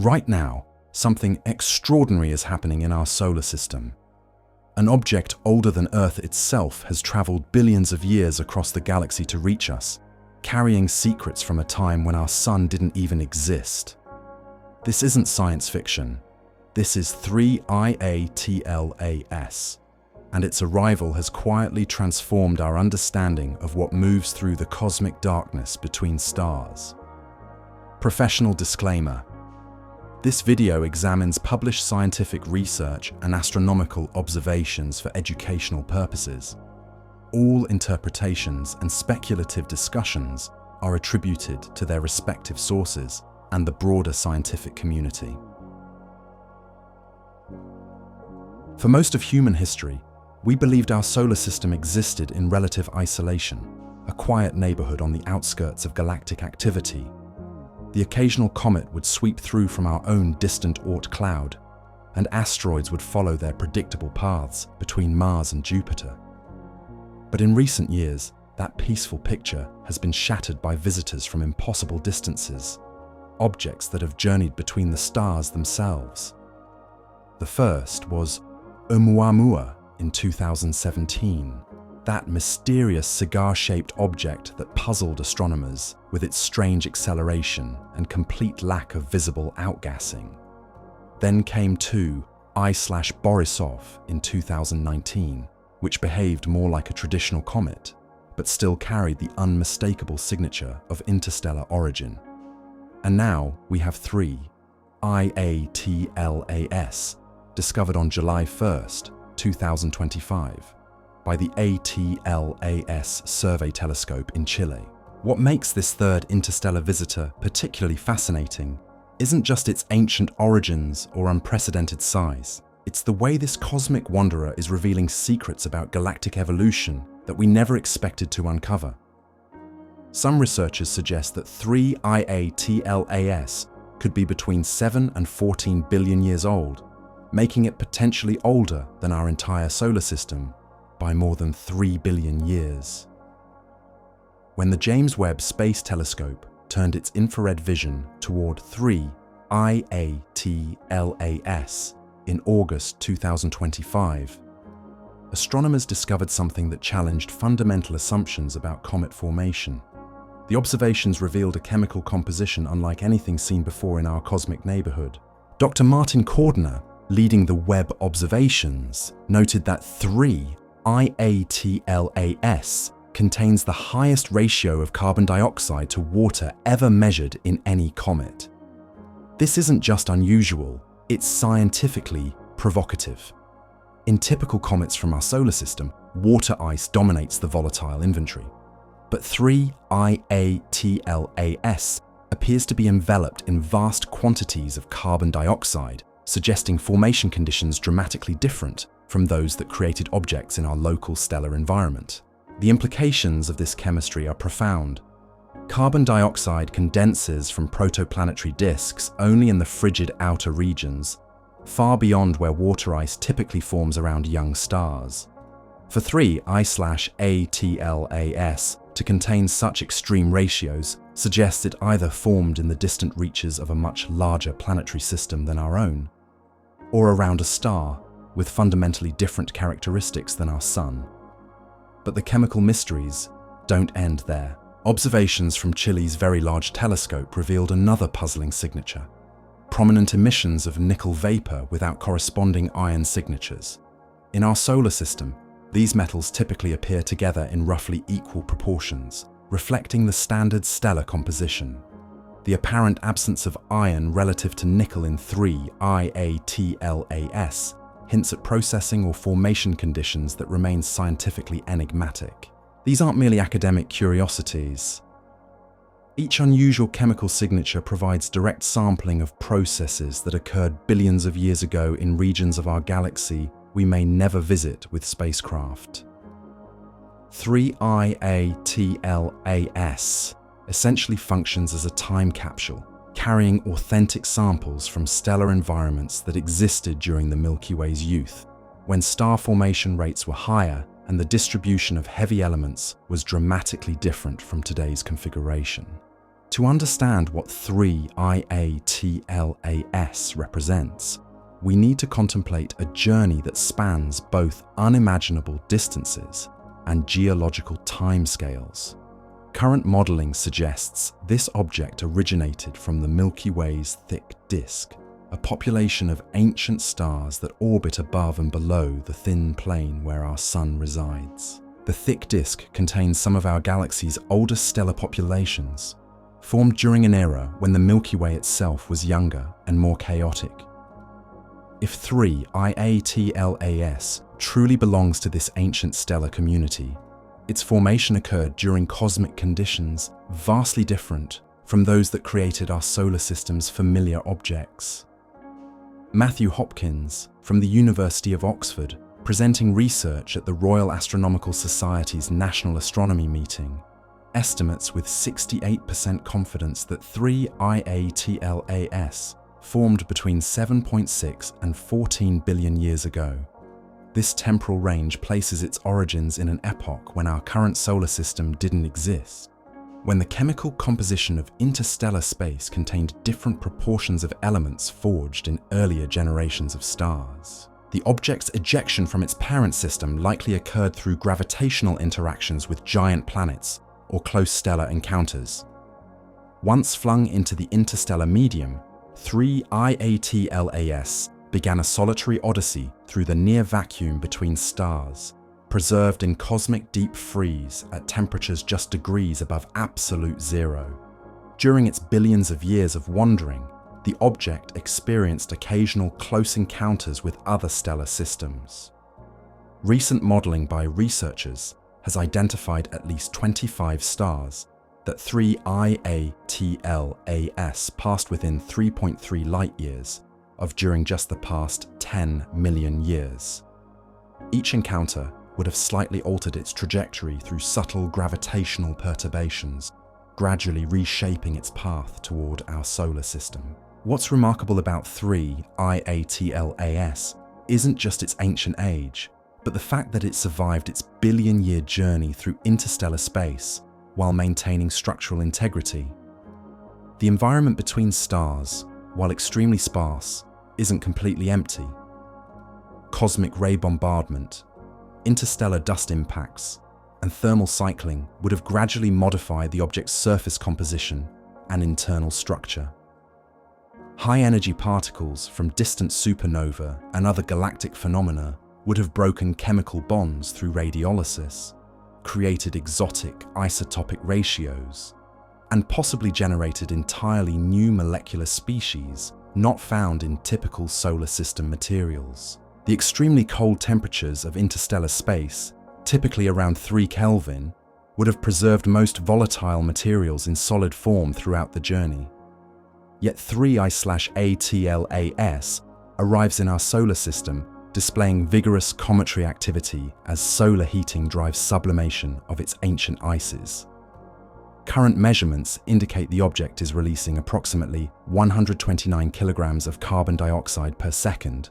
Right now, something extraordinary is happening in our solar system. An object older than Earth itself has traveled billions of years across the galaxy to reach us, carrying secrets from a time when our sun didn't even exist. This isn't science fiction. This is 3IATLAS, and its arrival has quietly transformed our understanding of what moves through the cosmic darkness between stars. Professional disclaimer. This video examines published scientific research and astronomical observations for educational purposes. All interpretations and speculative discussions are attributed to their respective sources and the broader scientific community. For most of human history, we believed our solar system existed in relative isolation, a quiet neighborhood on the outskirts of galactic activity. The occasional comet would sweep through from our own distant Oort cloud, and asteroids would follow their predictable paths between Mars and Jupiter. But in recent years, that peaceful picture has been shattered by visitors from impossible distances, objects that have journeyed between the stars themselves. The first was Oumuamua in 2017, that mysterious cigar-shaped object that puzzled astronomers with its strange acceleration and complete lack of visible outgassing. Then came I/Borisov in 2019, which behaved more like a traditional comet, but still carried the unmistakable signature of interstellar origin. And now we have 3IATLAS, discovered on July 1st, 2025. By the ATLAS survey telescope in Chile. What makes this third interstellar visitor particularly fascinating isn't just its ancient origins or unprecedented size. It's the way this cosmic wanderer is revealing secrets about galactic evolution that we never expected to uncover. Some researchers suggest that 3IATLAS could be between 7 and 14 billion years old, making it potentially older than our entire solar system by more than 3 billion years. When the James Webb Space Telescope turned its infrared vision toward 3IATLAS in August 2025, astronomers discovered something that challenged fundamental assumptions about comet formation. The observations revealed a chemical composition unlike anything seen before in our cosmic neighborhood. Dr. Martin Cordner, leading the Webb observations, noted that 3IATLAS contains the highest ratio of carbon dioxide to water ever measured in any comet. This isn't just unusual, it's scientifically provocative. In typical comets from our solar system, water ice dominates the volatile inventory. But 3IATLAS appears to be enveloped in vast quantities of carbon dioxide, suggesting formation conditions dramatically different from those that created objects in our local stellar environment. The implications of this chemistry are profound. Carbon dioxide condenses from protoplanetary disks only in the frigid outer regions, far beyond where water ice typically forms around young stars. For 3I/ATLAS to contain such extreme ratios suggests it either formed in the distant reaches of a much larger planetary system than our own, or around a star with fundamentally different characteristics than our Sun. But the chemical mysteries don't end there. Observations from Chile's Very Large Telescope revealed another puzzling signature: prominent emissions of nickel vapor without corresponding iron signatures. In our solar system, these metals typically appear together in roughly equal proportions, reflecting the standard stellar composition. The apparent absence of iron relative to nickel in 3IATLAS hints at processing or formation conditions that remain scientifically enigmatic. These aren't merely academic curiosities. Each unusual chemical signature provides direct sampling of processes that occurred billions of years ago in regions of our galaxy we may never visit with spacecraft. 3IATLAS essentially functions as a time capsule, carrying authentic samples from stellar environments that existed during the Milky Way's youth, when star formation rates were higher and the distribution of heavy elements was dramatically different from today's configuration. To understand what 3IATLAS represents, we need to contemplate a journey that spans both unimaginable distances and geological timescales. Current modeling suggests this object originated from the Milky Way's thick disk, a population of ancient stars that orbit above and below the thin plane where our Sun resides. The thick disk contains some of our galaxy's oldest stellar populations, formed during an era when the Milky Way itself was younger and more chaotic. If 3IATLAS truly belongs to this ancient stellar community, its formation occurred during cosmic conditions vastly different from those that created our solar system's familiar objects. Matthew Hopkins, from the University of Oxford, presenting research at the Royal Astronomical Society's National Astronomy meeting, estimates with 68% confidence that 3IATLAS formed between 7.6 and 14 billion years ago. This temporal range places its origins in an epoch when our current solar system didn't exist, when the chemical composition of interstellar space contained different proportions of elements forged in earlier generations of stars. The object's ejection from its parent system likely occurred through gravitational interactions with giant planets or close stellar encounters. Once flung into the interstellar medium, 3IATLAS began a solitary odyssey through the near vacuum between stars, preserved in cosmic deep freeze at temperatures just degrees above absolute zero. During its billions of years of wandering, the object experienced occasional close encounters with other stellar systems. Recent modeling by researchers has identified at least 25 stars that 3IATLAS passed within 3.3 light-years of during just the past 10 million years. Each encounter would have slightly altered its trajectory through subtle gravitational perturbations, gradually reshaping its path toward our solar system. What's remarkable about 3IATLAS isn't just its ancient age, but the fact that it survived its billion-year journey through interstellar space while maintaining structural integrity. The environment between stars, while extremely sparse, isn't completely empty. Cosmic ray bombardment, interstellar dust impacts, and thermal cycling would have gradually modified the object's surface composition and internal structure. High-energy particles from distant supernova and other galactic phenomena would have broken chemical bonds through radiolysis, created exotic isotopic ratios, and possibly generated entirely new molecular species not found in typical solar system materials. The extremely cold temperatures of interstellar space, typically around 3 Kelvin, would have preserved most volatile materials in solid form throughout the journey. Yet 3I/ATLAS arrives in our solar system displaying vigorous cometary activity as solar heating drives sublimation of its ancient ices. Current measurements indicate the object is releasing approximately 129 kilograms of carbon dioxide per second,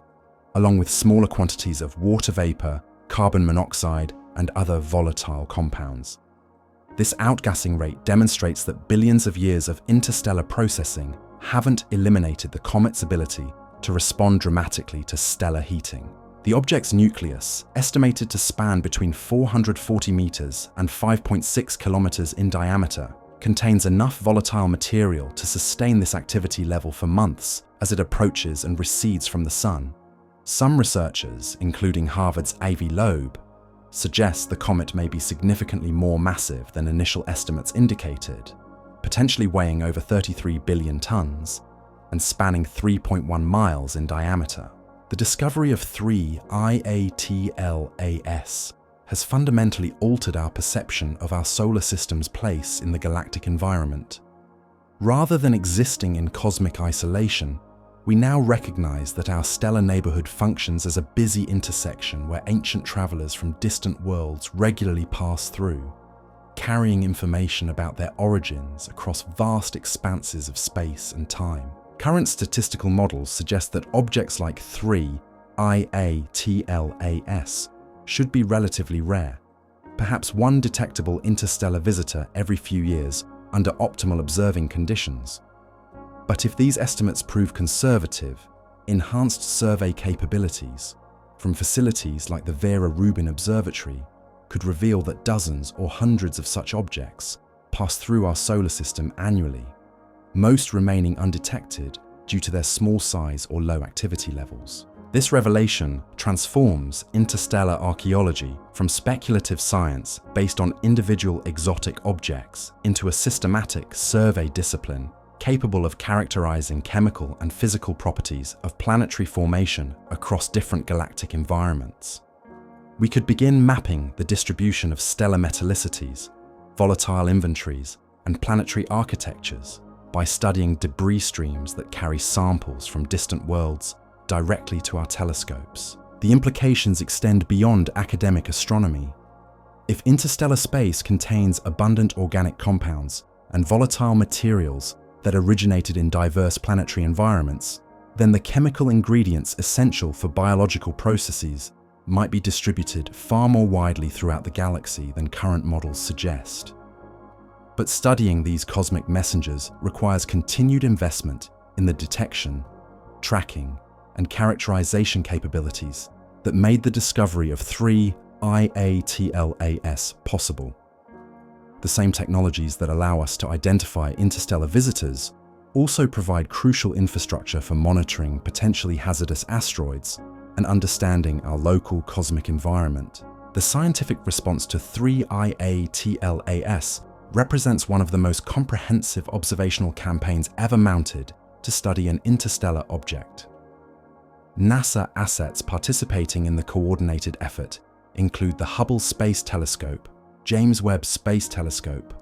along with smaller quantities of water vapor, carbon monoxide, and other volatile compounds. This outgassing rate demonstrates that billions of years of interstellar processing haven't eliminated the comet's ability to respond dramatically to stellar heating. The object's nucleus, estimated to span between 440 meters and 5.6 kilometers in diameter, contains enough volatile material to sustain this activity level for months as it approaches and recedes from the Sun. Some researchers, including Harvard's Avi Loeb, suggest the comet may be significantly more massive than initial estimates indicated, potentially weighing over 33 billion tons and spanning 3.1 miles in diameter. The discovery of 3IATLAS has fundamentally altered our perception of our solar system's place in the galactic environment. Rather than existing in cosmic isolation, we now recognize that our stellar neighborhood functions as a busy intersection where ancient travelers from distant worlds regularly pass through, carrying information about their origins across vast expanses of space and time. Current statistical models suggest that objects like 3IATLAS should be relatively rare, perhaps one detectable interstellar visitor every few years under optimal observing conditions. But if these estimates prove conservative, enhanced survey capabilities from facilities like the Vera Rubin Observatory could reveal that dozens or hundreds of such objects pass through our solar system annually, most remaining undetected due to their small size or low activity levels. This revelation transforms interstellar archaeology from speculative science based on individual exotic objects into a systematic survey discipline capable of characterizing chemical and physical properties of planetary formation across different galactic environments. We could begin mapping the distribution of stellar metallicities, volatile inventories, and planetary architectures by studying debris streams that carry samples from distant worlds directly to our telescopes. The implications extend beyond academic astronomy. If interstellar space contains abundant organic compounds and volatile materials that originated in diverse planetary environments, then the chemical ingredients essential for biological processes might be distributed far more widely throughout the galaxy than current models suggest. But studying these cosmic messengers requires continued investment in the detection, tracking, and characterization capabilities that made the discovery of 3 IATLAS possible. The same technologies that allow us to identify interstellar visitors also provide crucial infrastructure for monitoring potentially hazardous asteroids and understanding our local cosmic environment. The scientific response to 3 IATLAS represents one of the most comprehensive observational campaigns ever mounted to study an interstellar object. NASA assets participating in the coordinated effort include the Hubble Space Telescope, James Webb Space Telescope,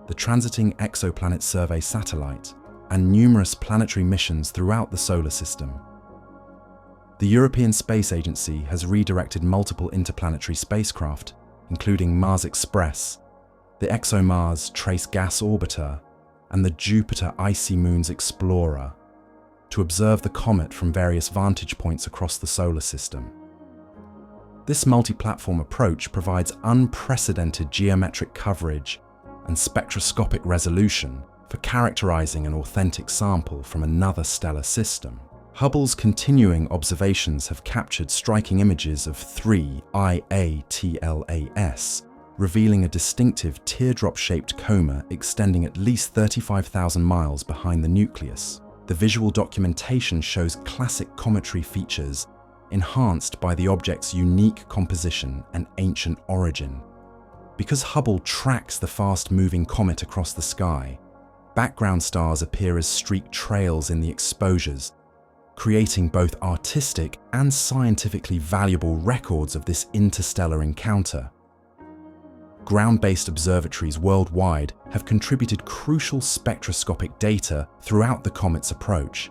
the Transiting Exoplanet Survey satellite, and numerous planetary missions throughout the solar system. The European Space Agency has redirected multiple interplanetary spacecraft, including Mars Express, the ExoMars Trace Gas Orbiter, and the Jupiter Icy Moons Explorer, to observe the comet from various vantage points across the solar system. This multi-platform approach provides unprecedented geometric coverage and spectroscopic resolution for characterizing an authentic sample from another stellar system. Hubble's continuing observations have captured striking images of 3 IATLAS, revealing a distinctive teardrop-shaped coma extending at least 35,000 miles behind the nucleus. The visual documentation shows classic cometary features enhanced by the object's unique composition and ancient origin. Because Hubble tracks the fast-moving comet across the sky, background stars appear as streaked trails in the exposures, creating both artistic and scientifically valuable records of this interstellar encounter. Ground-based observatories worldwide have contributed crucial spectroscopic data throughout the comet's approach.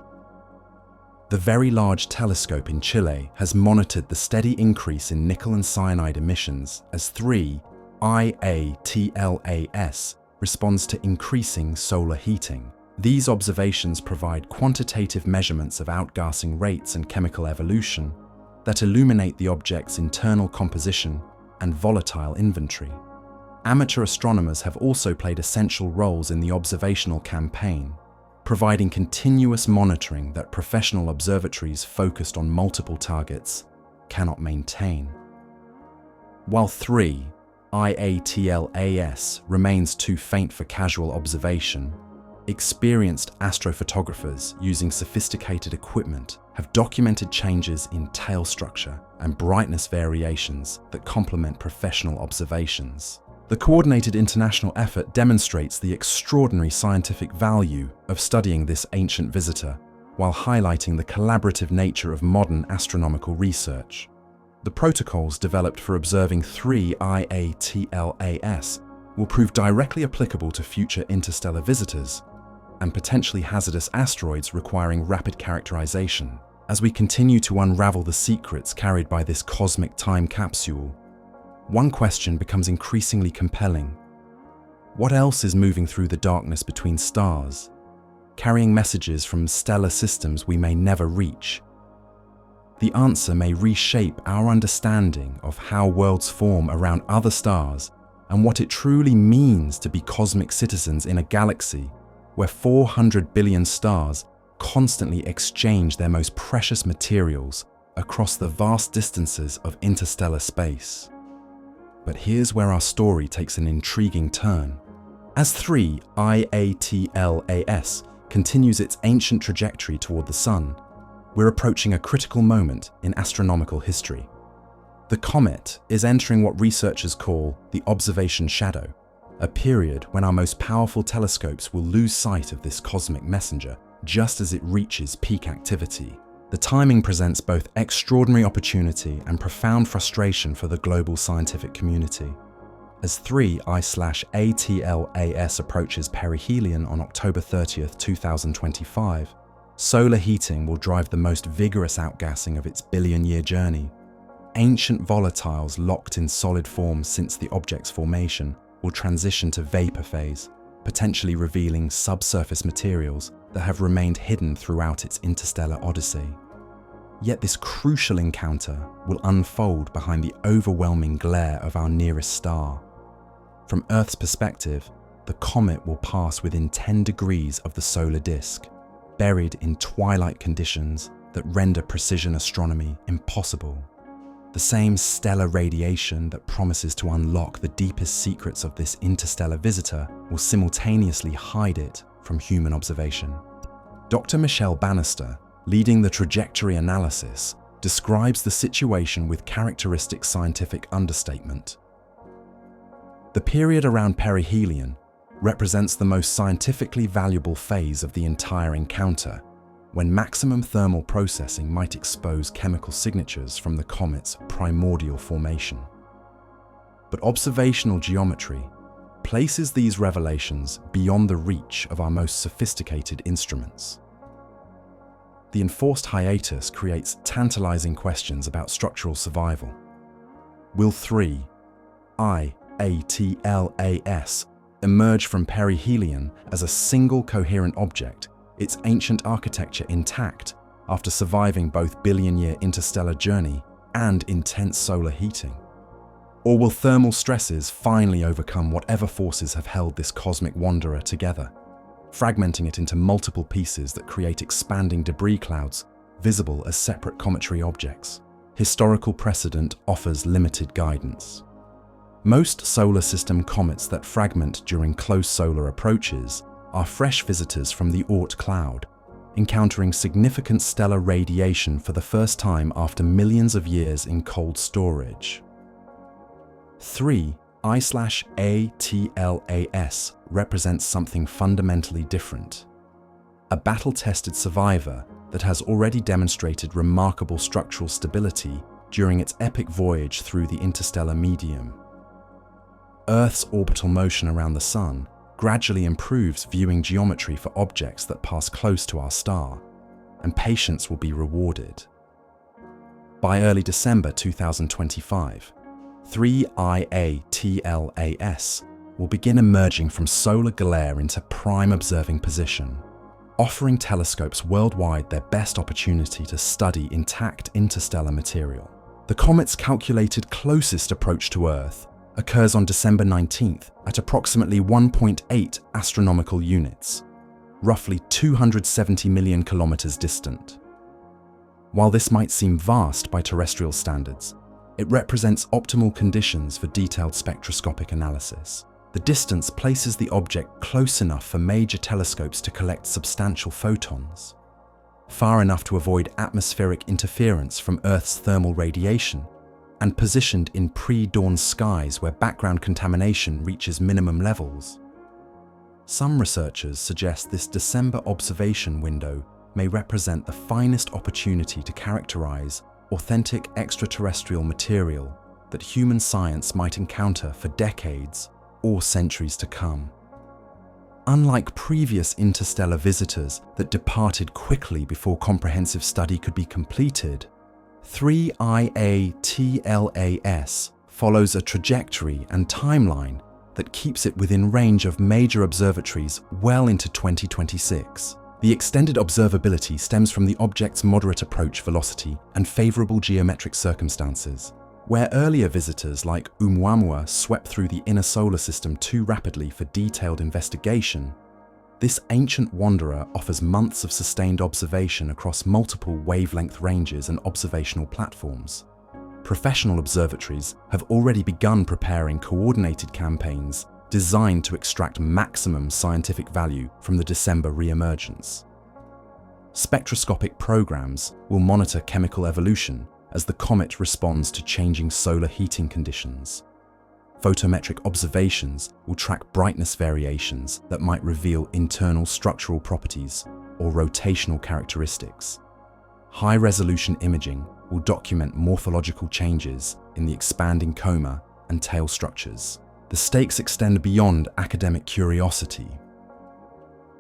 The Very Large Telescope in Chile has monitored the steady increase in nickel and cyanide emissions as 3 IATLAS responds to increasing solar heating. These observations provide quantitative measurements of outgassing rates and chemical evolution that illuminate the object's internal composition and volatile inventory. Amateur astronomers have also played essential roles in the observational campaign, providing continuous monitoring that professional observatories focused on multiple targets cannot maintain. While 3 IATLAS remains too faint for casual observation, experienced astrophotographers using sophisticated equipment have documented changes in tail structure and brightness variations that complement professional observations. The coordinated international effort demonstrates the extraordinary scientific value of studying this ancient visitor, while highlighting the collaborative nature of modern astronomical research. The protocols developed for observing 3 IATLAS will prove directly applicable to future interstellar visitors and potentially hazardous asteroids requiring rapid characterization. As we continue to unravel the secrets carried by this cosmic time capsule, one question becomes increasingly compelling. What else is moving through the darkness between stars, carrying messages from stellar systems we may never reach? The answer may reshape our understanding of how worlds form around other stars and what it truly means to be cosmic citizens in a galaxy where 400 billion stars constantly exchange their most precious materials across the vast distances of interstellar space. But here's where our story takes an intriguing turn. As 3 IATLAS continues its ancient trajectory toward the Sun, we're approaching a critical moment in astronomical history. The comet is entering what researchers call the observation shadow, a period when our most powerful telescopes will lose sight of this cosmic messenger just as it reaches peak activity. The timing presents both extraordinary opportunity and profound frustration for the global scientific community. As 3 I/ATLAS approaches perihelion on October 30th, 2025, solar heating will drive the most vigorous outgassing of its billion-year journey. Ancient volatiles locked in solid form since the object's formation will transition to vapor phase, potentially revealing subsurface materials that have remained hidden throughout its interstellar odyssey. Yet this crucial encounter will unfold behind the overwhelming glare of our nearest star. From Earth's perspective, the comet will pass within 10 degrees of the solar disk, buried in twilight conditions that render precision astronomy impossible. The same stellar radiation that promises to unlock the deepest secrets of this interstellar visitor will simultaneously hide it from human observation. Dr. Michelle Bannister, leading the trajectory analysis, describes the situation with characteristic scientific understatement. The period around perihelion represents the most scientifically valuable phase of the entire encounter, when maximum thermal processing might expose chemical signatures from the comet's primordial formation. But observational geometry places these revelations beyond the reach of our most sophisticated instruments. The enforced hiatus creates tantalizing questions about structural survival. Will 3 IATLAS emerge from perihelion as a single coherent object, its ancient architecture intact after surviving both billion-year interstellar journey and intense solar heating? Or will thermal stresses finally overcome whatever forces have held this cosmic wanderer together, fragmenting it into multiple pieces that create expanding debris clouds visible as separate cometary objects? Historical precedent offers limited guidance. Most solar system comets that fragment during close solar approaches are fresh visitors from the Oort cloud, encountering significant stellar radiation for the first time after millions of years in cold storage. 3 I/ATLAS represents something fundamentally different. A battle-tested survivor that has already demonstrated remarkable structural stability during its epic voyage through the interstellar medium. Earth's orbital motion around the Sun gradually improves viewing geometry for objects that pass close to our star, and patience will be rewarded. By early December 2025, 3 IATLAS will begin emerging from solar glare into prime observing position, offering telescopes worldwide their best opportunity to study intact interstellar material. The comet's calculated closest approach to Earth occurs on December 19th at approximately 1.8 astronomical units, roughly 270 million kilometers distant. While this might seem vast by terrestrial standards, it represents optimal conditions for detailed spectroscopic analysis. The distance places the object close enough for major telescopes to collect substantial photons, far enough to avoid atmospheric interference from Earth's thermal radiation, and positioned in pre-dawn skies where background contamination reaches minimum levels. Some researchers suggest this December observation window may represent the finest opportunity to characterize authentic extraterrestrial material that human science might encounter for decades or centuries to come. Unlike previous interstellar visitors that departed quickly before comprehensive study could be completed, 3 IATLAS follows a trajectory and timeline that keeps it within range of major observatories well into 2026. The extended observability stems from the object's moderate approach velocity and favorable geometric circumstances, Where earlier visitors like Oumuamua swept through the inner solar system too rapidly for detailed investigation, this ancient wanderer offers months of sustained observation across multiple wavelength ranges and observational platforms. Professional observatories have already begun preparing coordinated campaigns designed to extract maximum scientific value from the December re-emergence. Spectroscopic programs will monitor chemical evolution as the comet responds to changing solar heating conditions. Photometric observations will track brightness variations that might reveal internal structural properties or rotational characteristics. High-resolution imaging will document morphological changes in the expanding coma and tail structures. The stakes extend beyond academic curiosity.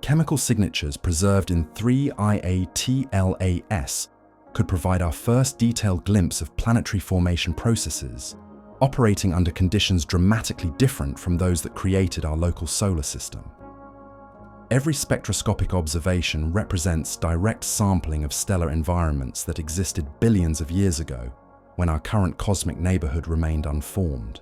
Chemical signatures preserved in 3IA-TLAS could provide our first detailed glimpse of planetary formation processes, operating under conditions dramatically different from those that created our local solar system. Every spectroscopic observation represents direct sampling of stellar environments that existed billions of years ago, when our current cosmic neighborhood remained unformed.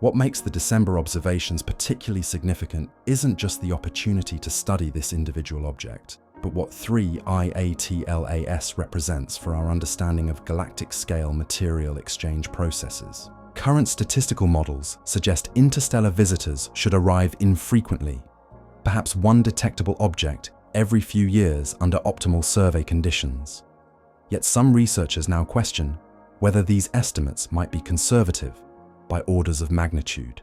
What makes the December observations particularly significant isn't just the opportunity to study this individual object, but what 3IA-TLAS represents for our understanding of galactic-scale material exchange processes. Current statistical models suggest interstellar visitors should arrive infrequently, perhaps one detectable object every few years under optimal survey conditions. Yet some researchers now question whether these estimates might be conservative by orders of magnitude.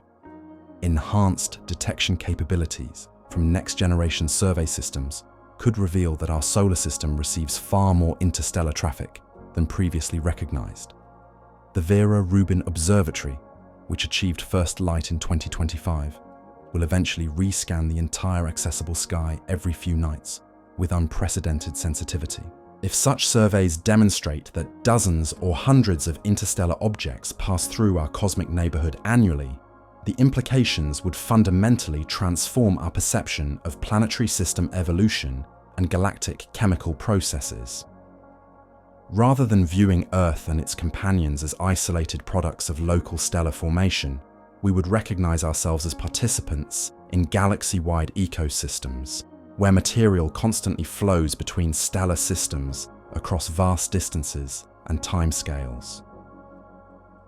Enhanced detection capabilities from next-generation survey systems could reveal that our solar system receives far more interstellar traffic than previously recognized. The Vera Rubin Observatory, which achieved first light in 2025, will eventually rescan the entire accessible sky every few nights with unprecedented sensitivity. If such surveys demonstrate that dozens or hundreds of interstellar objects pass through our cosmic neighborhood annually, the implications would fundamentally transform our perception of planetary system evolution and galactic chemical processes. Rather than viewing Earth and its companions as isolated products of local stellar formation, we would recognize ourselves as participants in galaxy-wide ecosystems, where material constantly flows between stellar systems across vast distances and timescales.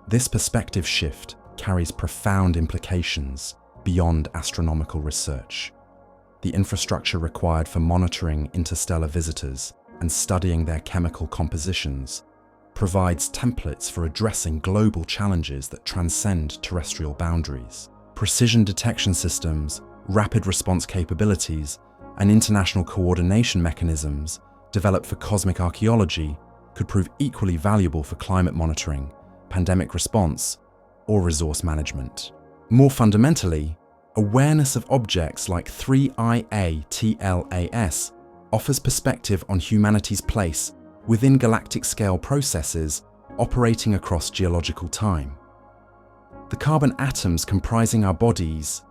This perspective shift carries profound implications beyond astronomical research. The infrastructure required for monitoring interstellar visitors and studying their chemical compositions provides templates for addressing global challenges that transcend terrestrial boundaries. Precision detection systems, rapid response capabilities, and international coordination mechanisms developed for cosmic archaeology could prove equally valuable for climate monitoring, pandemic response, or resource management. More fundamentally, awareness of objects like 3IA-TLAS offers perspective on humanity's place within galactic-scale processes operating across geological time. The carbon atoms comprising our bodies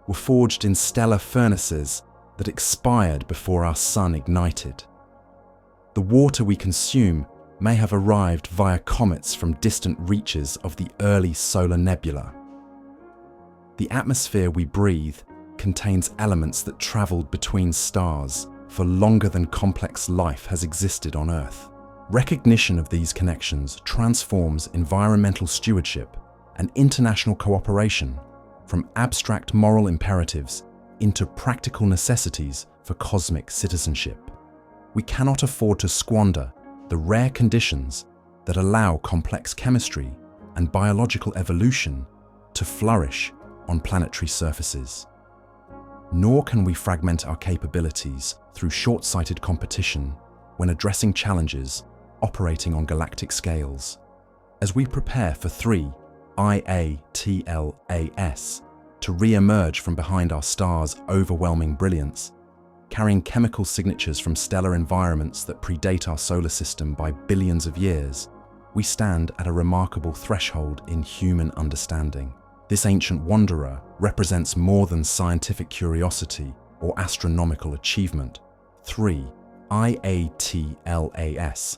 were forged in stellar furnaces that expired before our sun ignited. The water we consume may have arrived via comets from distant reaches of the early solar nebula. The atmosphere we breathe contains elements that traveled between stars for longer than complex life has existed on Earth. Recognition of these connections transforms environmental stewardship and international cooperation from abstract moral imperatives into practical necessities for cosmic citizenship. We cannot afford to squander the rare conditions that allow complex chemistry and biological evolution to flourish on planetary surfaces. Nor can we fragment our capabilities through short-sighted competition when addressing challenges operating on galactic scales. As we prepare for 3IA-TLAS to re-emerge from behind our star's overwhelming brilliance, carrying chemical signatures from stellar environments that predate our solar system by billions of years, we stand at a remarkable threshold in human understanding. This ancient wanderer represents more than scientific curiosity or astronomical achievement. 3IA-TLAS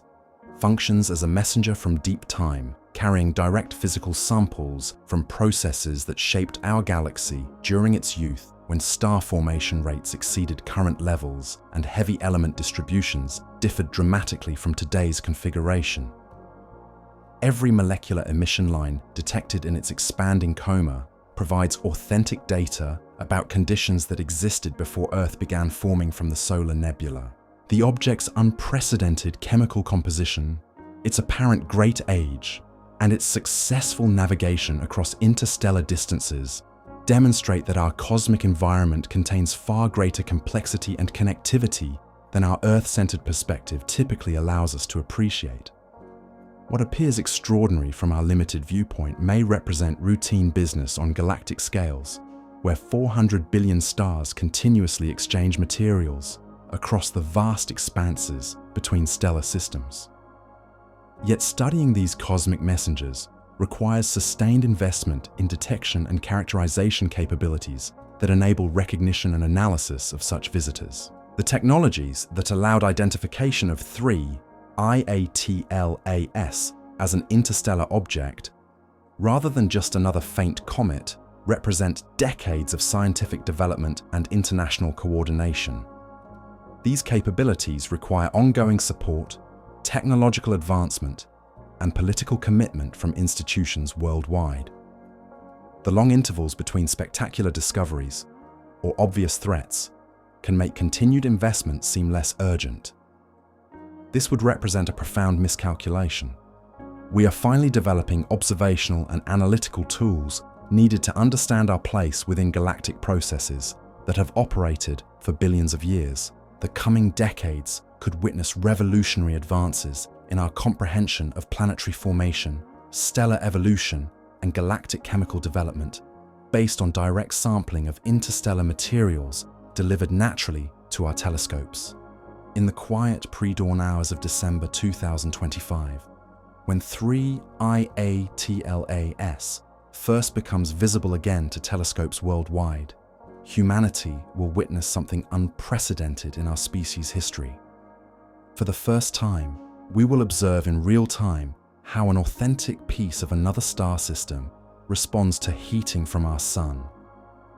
functions as a messenger from deep time, carrying direct physical samples from processes that shaped our galaxy during its youth, when star formation rates exceeded current levels and heavy element distributions differed dramatically from today's configuration. Every molecular emission line detected in its expanding coma provides authentic data about conditions that existed before Earth began forming from the solar nebula. The object's unprecedented chemical composition, its apparent great age, and its successful navigation across interstellar distances demonstrate that our cosmic environment contains far greater complexity and connectivity than our Earth-centered perspective typically allows us to appreciate. What appears extraordinary from our limited viewpoint may represent routine business on galactic scales, where 400 billion stars continuously exchange materials across the vast expanses between stellar systems. Yet studying these cosmic messengers requires sustained investment in detection and characterization capabilities that enable recognition and analysis of such visitors. The technologies that allowed identification of 3 IATLAS as an interstellar object, rather than just another faint comet, represent decades of scientific development and international coordination. These capabilities require ongoing support, technological advancement, and political commitment from institutions worldwide. The long intervals between spectacular discoveries or obvious threats can make continued investment seem less urgent. This would represent a profound miscalculation. We are finally developing observational and analytical tools needed to understand our place within galactic processes that have operated for billions of years. The coming decades could witness revolutionary advances in our comprehension of planetary formation, stellar evolution, and galactic chemical development, based on direct sampling of interstellar materials delivered naturally to our telescopes. In the quiet pre-dawn hours of December 2025, when 3 IATLAS first becomes visible again to telescopes worldwide, humanity will witness something unprecedented in our species' history. For the first time, we will observe in real time how an authentic piece of another star system responds to heating from our sun,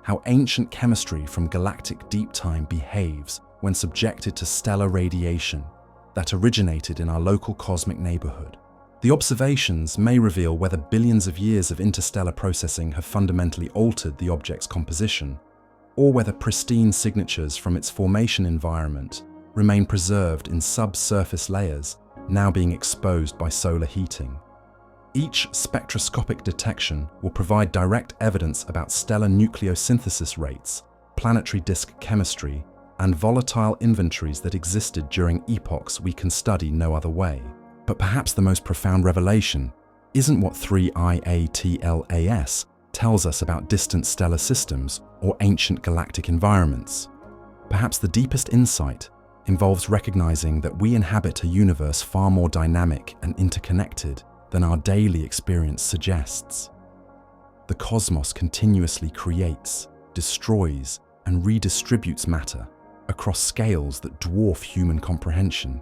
how ancient chemistry from galactic deep time behaves when subjected to stellar radiation that originated in our local cosmic neighborhood. The observations may reveal whether billions of years of interstellar processing have fundamentally altered the object's composition, or whether pristine signatures from its formation environment remain preserved in subsurface layers now being exposed by solar heating. Each spectroscopic detection will provide direct evidence about stellar nucleosynthesis rates, planetary disk chemistry, and volatile inventories that existed during epochs we can study no other way. But perhaps the most profound revelation isn't what 3 IATLAS tells us about distant stellar systems or ancient galactic environments. Perhaps the deepest insight involves recognizing that we inhabit a universe far more dynamic and interconnected than our daily experience suggests. The cosmos continuously creates, destroys, and redistributes matter across scales that dwarf human comprehension,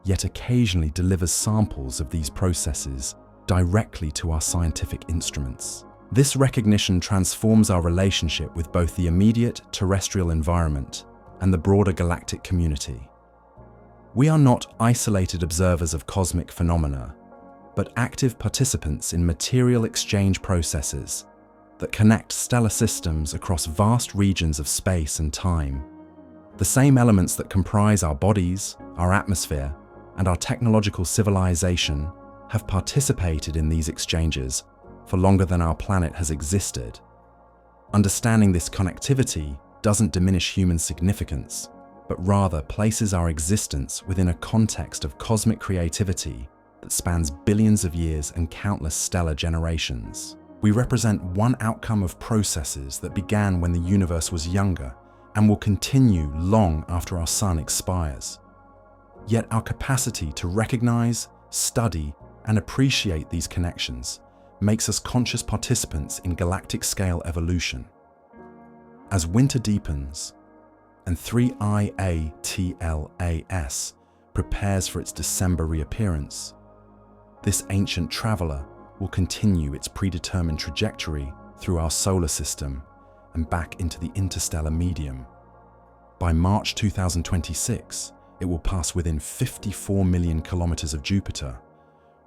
yet occasionally delivers samples of these processes directly to our scientific instruments. This recognition transforms our relationship with both the immediate terrestrial environment and the broader galactic community. We are not isolated observers of cosmic phenomena, but active participants in material exchange processes that connect stellar systems across vast regions of space and time. The same elements that comprise our bodies, our atmosphere, and our technological civilization have participated in these exchanges for longer than our planet has existed. Understanding this connectivity doesn't diminish human significance, but rather places our existence within a context of cosmic creativity that spans billions of years and countless stellar generations. We represent one outcome of processes that began when the universe was younger and will continue long after our sun expires. Yet our capacity to recognize, study, and appreciate these connections makes us conscious participants in galactic-scale evolution. As winter deepens and 3 IATLAS prepares for its December reappearance, This ancient traveler will continue its predetermined trajectory through our solar system and back into the interstellar medium. By March 2026, it will pass within 54 million kilometers of Jupiter,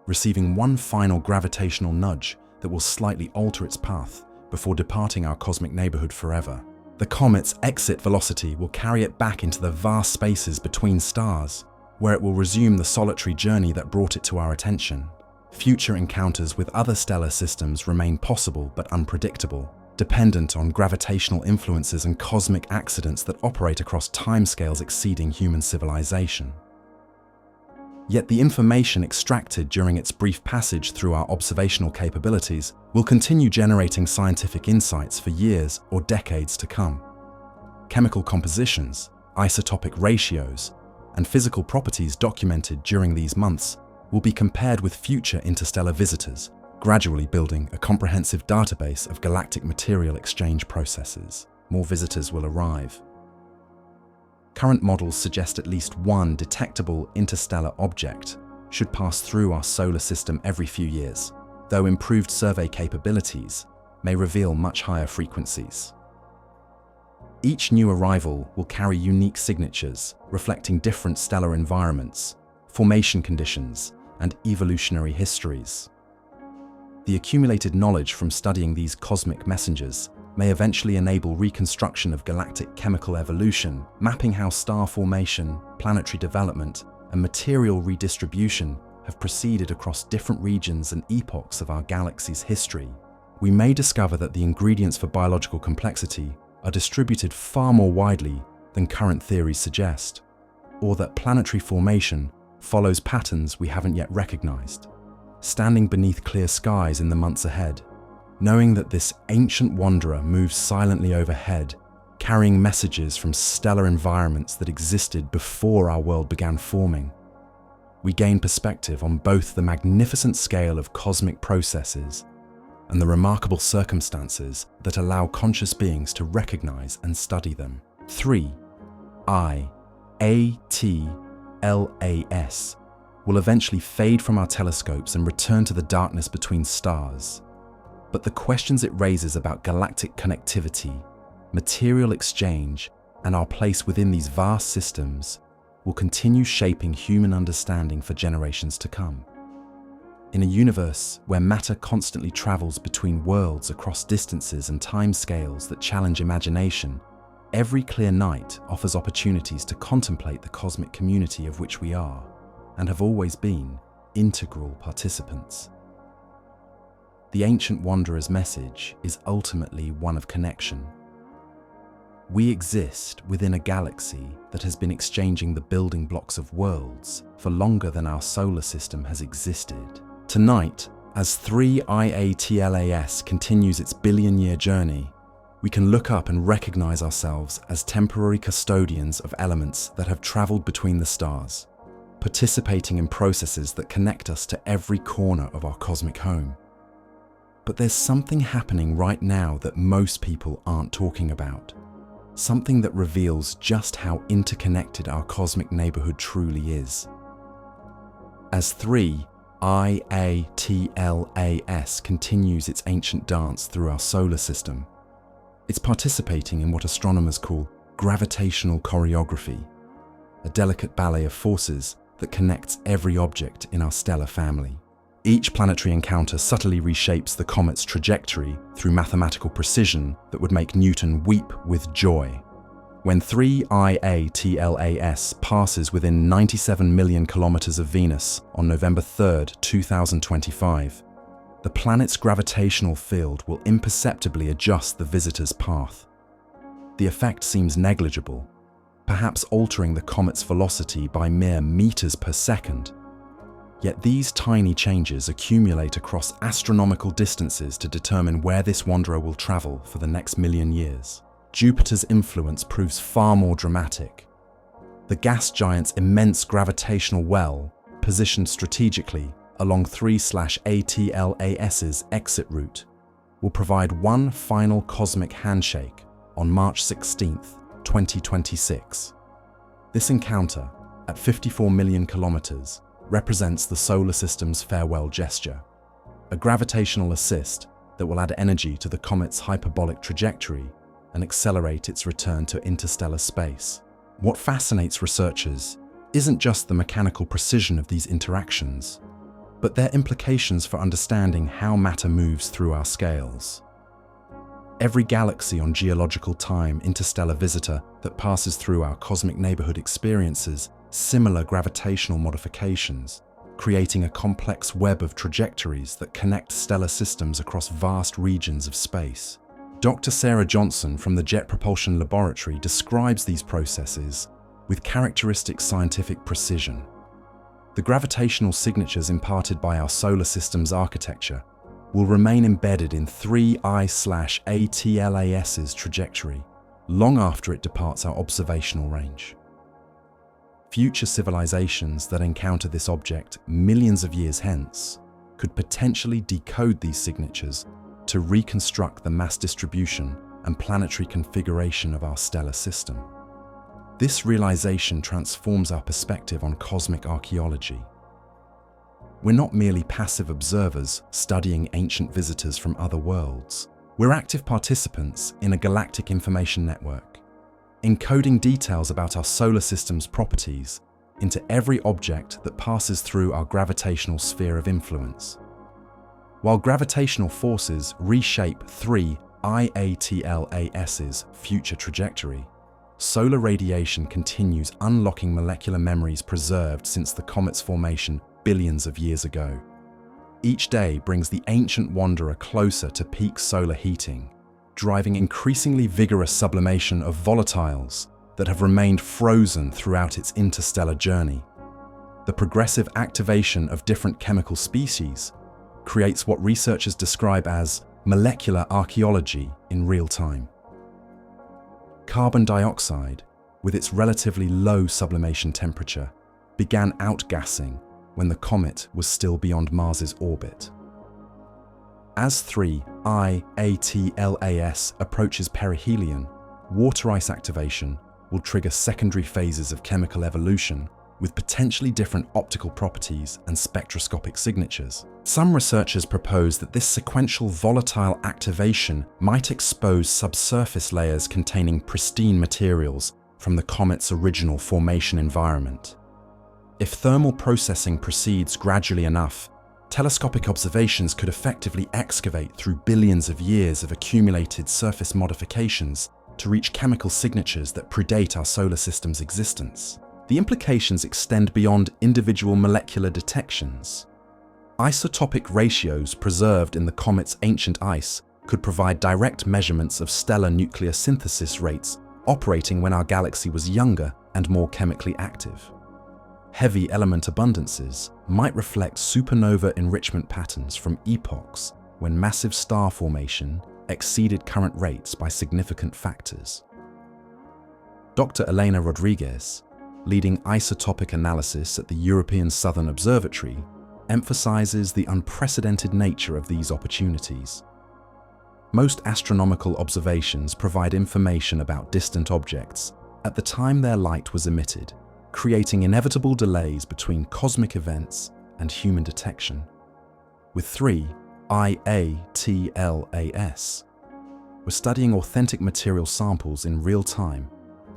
receiving one final gravitational nudge that will slightly alter its path before departing our cosmic neighborhood forever. The comet's exit velocity will carry it back into the vast spaces between stars, where it will resume the solitary journey that brought it to our attention. Future encounters with other stellar systems remain possible but unpredictable, dependent on gravitational influences and cosmic accidents that operate across timescales exceeding human civilization. Yet the information extracted during its brief passage through our observational capabilities will continue generating scientific insights for years or decades to come. Chemical compositions, isotopic ratios, and physical properties documented during these months will be compared with future interstellar visitors, gradually building a comprehensive database of galactic material exchange processes. More visitors will arrive. Current models suggest at least one detectable interstellar object should pass through our solar system every few years, though improved survey capabilities may reveal much higher frequencies. Each new arrival will carry unique signatures reflecting different stellar environments, formation conditions, and evolutionary histories. The accumulated knowledge from studying these cosmic messengers may eventually enable reconstruction of galactic chemical evolution, mapping how star formation, planetary development, and material redistribution have proceeded across different regions and epochs of our galaxy's history. We may discover that the ingredients for biological complexity are distributed far more widely than current theories suggest, or that planetary formation follows patterns we haven't yet recognized. Standing beneath clear skies in the months ahead, knowing that this ancient wanderer moves silently overhead, carrying messages from stellar environments that existed before our world began forming, we gain perspective on both the magnificent scale of cosmic processes and the remarkable circumstances that allow conscious beings to recognize and study them. 3. IATLAS will eventually fade from our telescopes and return to the darkness between stars. But the questions it raises about galactic connectivity, material exchange, and our place within these vast systems will continue shaping human understanding for generations to come. In a universe where matter constantly travels between worlds across distances and timescales that challenge imagination, every clear night offers opportunities to contemplate the cosmic community of which we are, and have always been, integral participants. The ancient wanderer's message is ultimately one of connection. We exist within a galaxy that has been exchanging the building blocks of worlds for longer than our solar system has existed. Tonight, as 3IATLAS continues its billion-year journey, we can look up and recognize ourselves as temporary custodians of elements that have traveled between the stars, participating in processes that connect us to every corner of our cosmic home. But there's something happening right now that most people aren't talking about. Something that reveals just how interconnected our cosmic neighborhood truly is. As 3IATLAS continues its ancient dance through our solar system, it's participating in what astronomers call gravitational choreography, a delicate ballet of forces that connects every object in our stellar family. Each planetary encounter subtly reshapes the comet's trajectory through mathematical precision that would make Newton weep with joy. When 3IATLAS passes within 97 million kilometers of Venus on November 3, 2025, the planet's gravitational field will imperceptibly adjust the visitor's path. The effect seems negligible, perhaps altering the comet's velocity by mere meters per second. Yet these tiny changes accumulate across astronomical distances to determine where this wanderer will travel for the next million years. Jupiter's influence proves far more dramatic. The gas giant's immense gravitational well, positioned strategically along 3/ATLAS's exit route, will provide one final cosmic handshake on March 16, 2026. This encounter, at 54 million kilometers, represents the solar system's farewell gesture, a gravitational assist that will add energy to the comet's hyperbolic trajectory and accelerate its return to interstellar space. What fascinates researchers isn't just the mechanical precision of these interactions, but their implications for understanding how matter moves through our scales. Every galaxy on geological time interstellar visitor that passes through our cosmic neighborhood experiences similar gravitational modifications, creating a complex web of trajectories that connect stellar systems across vast regions of space. Dr. Sarah Johnson from the Jet Propulsion Laboratory describes these processes with characteristic scientific precision. The gravitational signatures imparted by our solar system's architecture will remain embedded in 3I/ATLAS's trajectory long after it departs our observational range. Future civilizations that encounter this object millions of years hence could potentially decode these signatures to reconstruct the mass distribution and planetary configuration of our stellar system. This realization transforms our perspective on cosmic archaeology. We're not merely passive observers studying ancient visitors from other worlds. We're active participants in a galactic information network, encoding details about our solar system's properties into every object that passes through our gravitational sphere of influence. While gravitational forces reshape 3I/ATLAS's future trajectory, solar radiation continues unlocking molecular memories preserved since the comet's formation billions of years ago. Each day brings the ancient wanderer closer to peak solar heating, driving increasingly vigorous sublimation of volatiles that have remained frozen throughout its interstellar journey. The progressive activation of different chemical species creates what researchers describe as molecular archaeology in real time. Carbon dioxide, with its relatively low sublimation temperature, began outgassing when the comet was still beyond Mars's orbit. As 3I/ATLAS approaches perihelion, water ice activation will trigger secondary phases of chemical evolution with potentially different optical properties and spectroscopic signatures. Some researchers propose that this sequential volatile activation might expose subsurface layers containing pristine materials from the comet's original formation environment. If thermal processing proceeds gradually enough, telescopic observations could effectively excavate through billions of years of accumulated surface modifications to reach chemical signatures that predate our solar system's existence. The implications extend beyond individual molecular detections. Isotopic ratios preserved in the comet's ancient ice could provide direct measurements of stellar nuclear synthesis rates operating when our galaxy was younger and more chemically active. Heavy element abundances might reflect supernova enrichment patterns from epochs when massive star formation exceeded current rates by significant factors. Dr. Elena Rodriguez, leading isotopic analysis at the European Southern Observatory, emphasizes the unprecedented nature of these opportunities. Most astronomical observations provide information about distant objects at the time their light was emitted, creating inevitable delays between cosmic events and human detection. With 3I/ATLAS, we're studying authentic material samples in real time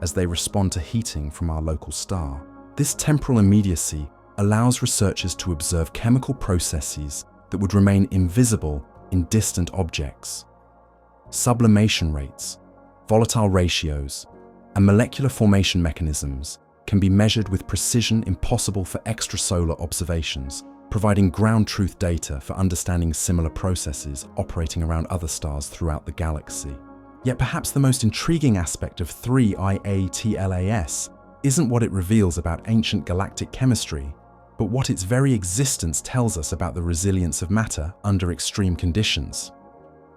as they respond to heating from our local star. This temporal immediacy allows researchers to observe chemical processes that would remain invisible in distant objects. Sublimation rates, volatile ratios, and molecular formation mechanisms can be measured with precision impossible for extrasolar observations, providing ground truth data for understanding similar processes operating around other stars throughout the galaxy. Yet perhaps the most intriguing aspect of 3I/ATLAS isn't what it reveals about ancient galactic chemistry, but what its very existence tells us about the resilience of matter under extreme conditions.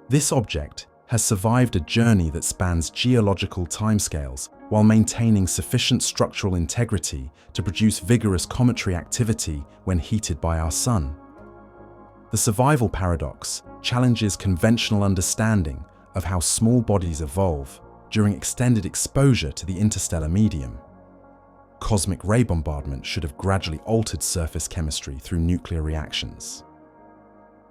This object has survived a journey that spans geological timescales while maintaining sufficient structural integrity to produce vigorous cometary activity when heated by our Sun. The survival paradox challenges conventional understanding of how small bodies evolve during extended exposure to the interstellar medium. cosmic ray bombardment should have gradually altered surface chemistry through nuclear reactions.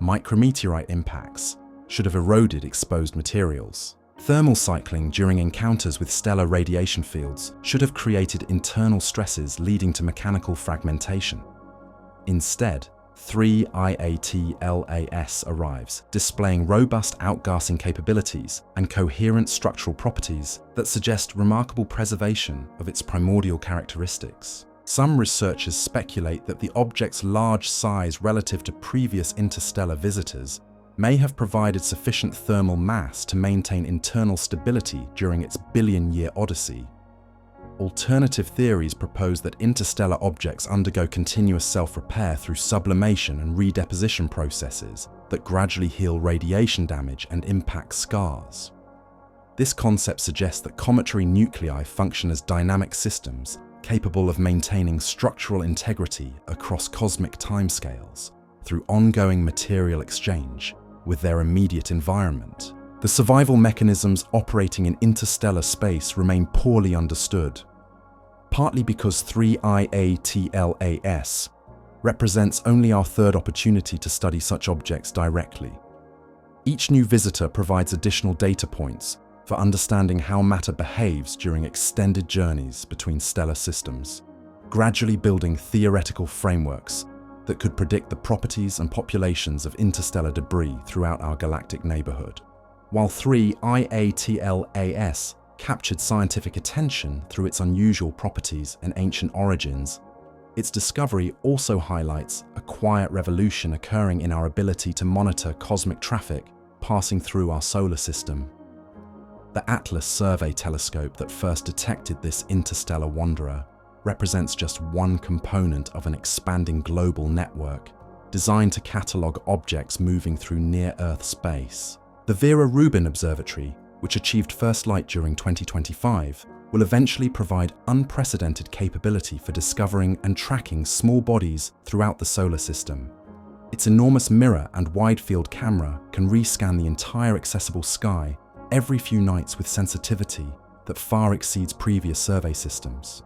Micrometeorite impacts should have eroded exposed materials. Thermal cycling during encounters with stellar radiation fields should have created internal stresses leading to mechanical fragmentation. Instead, 3IATLAS arrives, displaying robust outgassing capabilities and coherent structural properties that suggest remarkable preservation of its primordial characteristics. Some researchers speculate that the object's large size relative to previous interstellar visitors may have provided sufficient thermal mass to maintain internal stability during its billion-year odyssey. Alternative theories propose that interstellar objects undergo continuous self-repair through sublimation and redeposition processes that gradually heal radiation damage and impact scars. This concept suggests that cometary nuclei function as dynamic systems capable of maintaining structural integrity across cosmic timescales through ongoing material exchange with their immediate environment. The survival mechanisms operating in interstellar space remain poorly understood, partly because 3IATLAS represents only our third opportunity to study such objects directly. Each new visitor provides additional data points for understanding how matter behaves during extended journeys between stellar systems, gradually building theoretical frameworks that could predict the properties and populations of interstellar debris throughout our galactic neighborhood. While 3IATLAS captured scientific attention through its unusual properties and ancient origins, its discovery also highlights a quiet revolution occurring in our ability to monitor cosmic traffic passing through our solar system. The Atlas Survey telescope that first detected this interstellar wanderer represents just one component of an expanding global network designed to catalogue objects moving through near-Earth space. The Vera Rubin Observatory, which achieved first light during 2025, will eventually provide unprecedented capability for discovering and tracking small bodies throughout the solar system. Its enormous mirror and wide-field camera can rescan the entire accessible sky every few nights with sensitivity that far exceeds previous survey systems.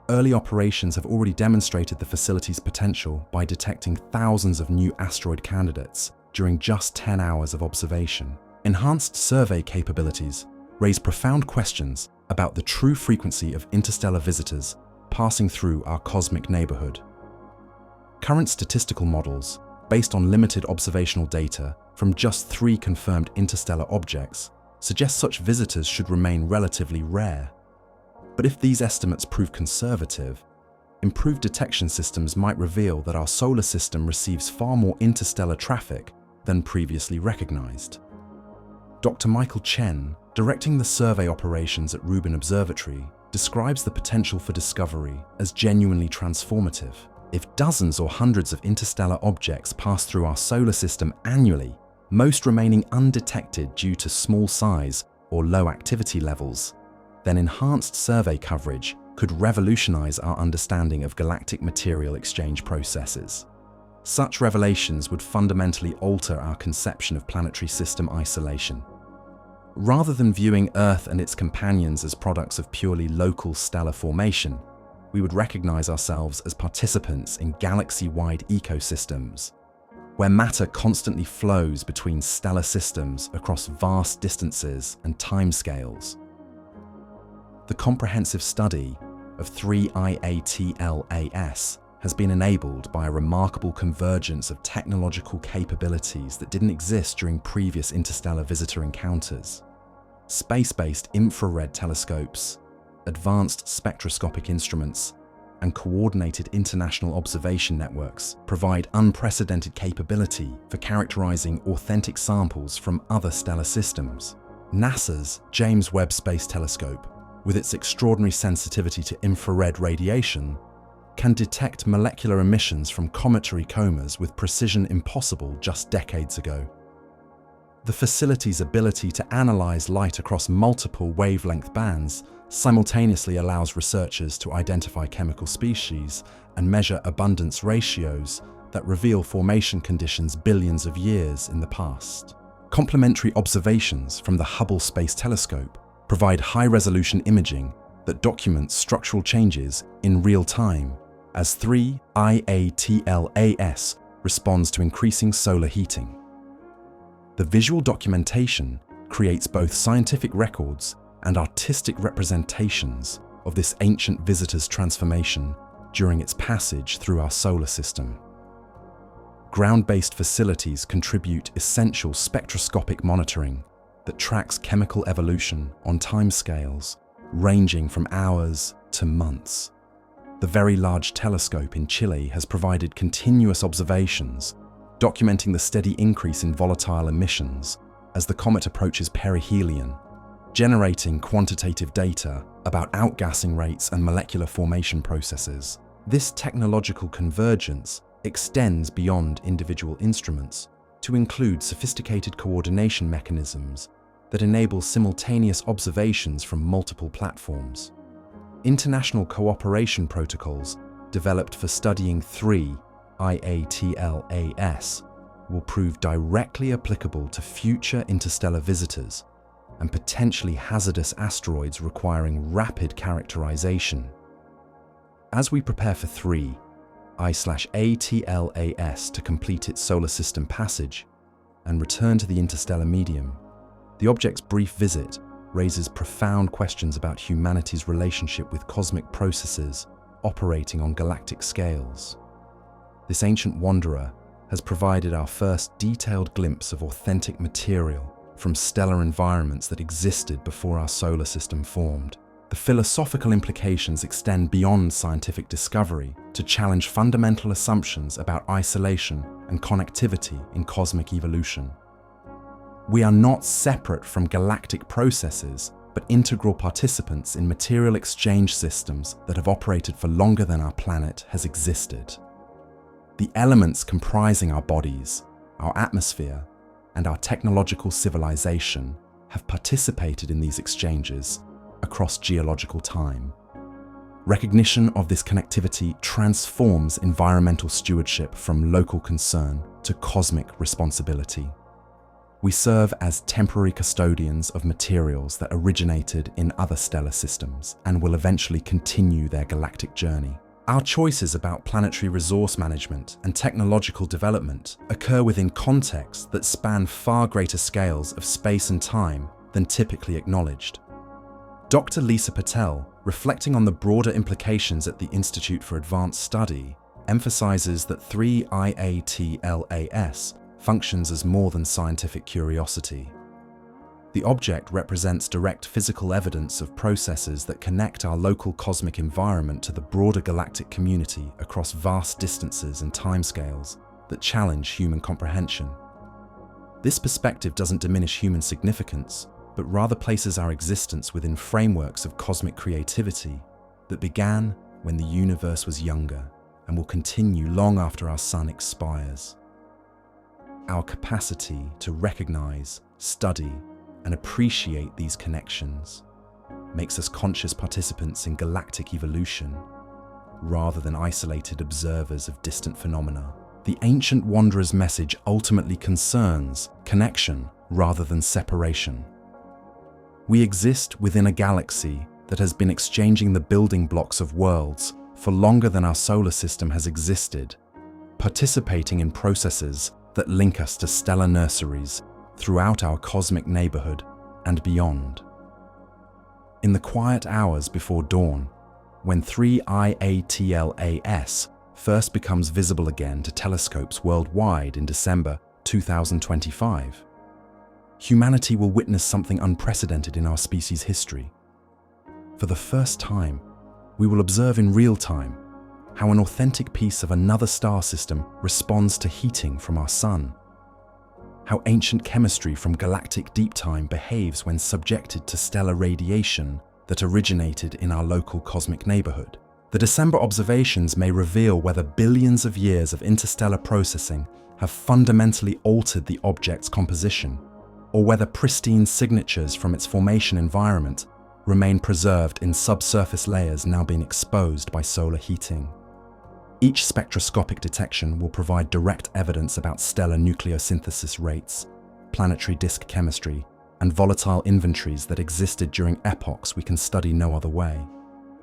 Early operations have already demonstrated the facility's potential by detecting thousands of new asteroid candidates during just 10 hours of observation. Enhanced survey capabilities raise profound questions about the true frequency of interstellar visitors passing through our cosmic neighborhood. Current statistical models, based on limited observational data from just 3 confirmed interstellar objects, suggest such visitors should remain relatively rare. But if these estimates prove conservative, improved detection systems might reveal that our solar system receives far more interstellar traffic than previously recognized. Dr. Michael Chen, directing the survey operations at Rubin Observatory, describes the potential for discovery as genuinely transformative. If dozens or hundreds of interstellar objects pass through our solar system annually, most remaining undetected due to small size or low activity levels, then enhanced survey coverage could revolutionize our understanding of galactic material exchange processes. Such revelations would fundamentally alter our conception of planetary system isolation. Rather than viewing Earth and its companions as products of purely local stellar formation, we would recognize ourselves as participants in galaxy-wide ecosystems, where matter constantly flows between stellar systems across vast distances and timescales. The comprehensive study of 3IATLAS has been enabled by a remarkable convergence of technological capabilities that didn't exist during previous interstellar visitor encounters. Space-based infrared telescopes, advanced spectroscopic instruments, and coordinated international observation networks provide unprecedented capability for characterizing authentic samples from other stellar systems. NASA's James Webb Space Telescope, with its extraordinary sensitivity to infrared radiation, can detect molecular emissions from cometary comas with precision impossible just decades ago. The facility's ability to analyze light across multiple wavelength bands simultaneously allows researchers to identify chemical species and measure abundance ratios that reveal formation conditions billions of years in the past. Complementary observations from the Hubble Space Telescope provide high-resolution imaging that that documents structural changes in real time as 3IATLAS responds to increasing solar heating. The visual documentation creates both scientific records and artistic representations of this ancient visitor's transformation during its passage through our solar system. Ground-based facilities contribute essential spectroscopic monitoring that tracks chemical evolution on timescales ranging from hours to months. The Very Large Telescope in Chile has provided continuous observations, documenting the steady increase in volatile emissions as the comet approaches perihelion, generating quantitative data about outgassing rates and molecular formation processes. This technological convergence extends beyond individual instruments to include sophisticated coordination mechanisms that enable simultaneous observations from multiple platforms. International cooperation protocols developed for studying 3IATLAS will prove directly applicable to future interstellar visitors and potentially hazardous asteroids requiring rapid characterization. As we prepare for 3I/ATLAS to complete its solar system passage and return to the interstellar medium, the object's brief visit raises profound questions about humanity's relationship with cosmic processes operating on galactic scales. This ancient wanderer has provided our first detailed glimpse of authentic material from stellar environments that existed before our solar system formed. The philosophical implications extend beyond scientific discovery to challenge fundamental assumptions about isolation and connectivity in cosmic evolution. We are not separate from galactic processes, but integral participants in material exchange systems that have operated for longer than our planet has existed. The elements comprising our bodies, our atmosphere, and our technological civilization have participated in these exchanges across geological time. Recognition of this connectivity transforms environmental stewardship from local concern to cosmic responsibility. We serve as temporary custodians of materials that originated in other stellar systems and will eventually continue their galactic journey. Our choices about planetary resource management and technological development occur within contexts that span far greater scales of space and time than typically acknowledged. Dr. Lisa Patel, reflecting on the broader implications at the Institute for Advanced Study, emphasizes that 3IATLAS functions as more than scientific curiosity. The object represents direct physical evidence of processes that connect our local cosmic environment to the broader galactic community across vast distances and timescales that challenge human comprehension. This perspective doesn't diminish human significance, but rather places our existence within frameworks of cosmic creativity that began when the universe was younger and will continue long after our sun expires. Our capacity to recognize, study, and appreciate these connections makes us conscious participants in galactic evolution rather than isolated observers of distant phenomena. The ancient wanderer's message ultimately concerns connection rather than separation. We exist within a galaxy that has been exchanging the building blocks of worlds for longer than our solar system has existed, participating in processes that link us to stellar nurseries throughout our cosmic neighborhood and beyond. In the quiet hours before dawn, when 3IATLAS first becomes visible again to telescopes worldwide in December 2025, humanity will witness something unprecedented in our species' history. For the first time, we will observe in real time how an authentic piece of another star system responds to heating from our sun, how ancient chemistry from galactic deep time behaves when subjected to stellar radiation that originated in our local cosmic neighborhood. The December observations may reveal whether billions of years of interstellar processing have fundamentally altered the object's composition, or whether pristine signatures from its formation environment remain preserved in subsurface layers now being exposed by solar heating. Each spectroscopic detection will provide direct evidence about stellar nucleosynthesis rates, planetary disk chemistry, and volatile inventories that existed during epochs we can study no other way.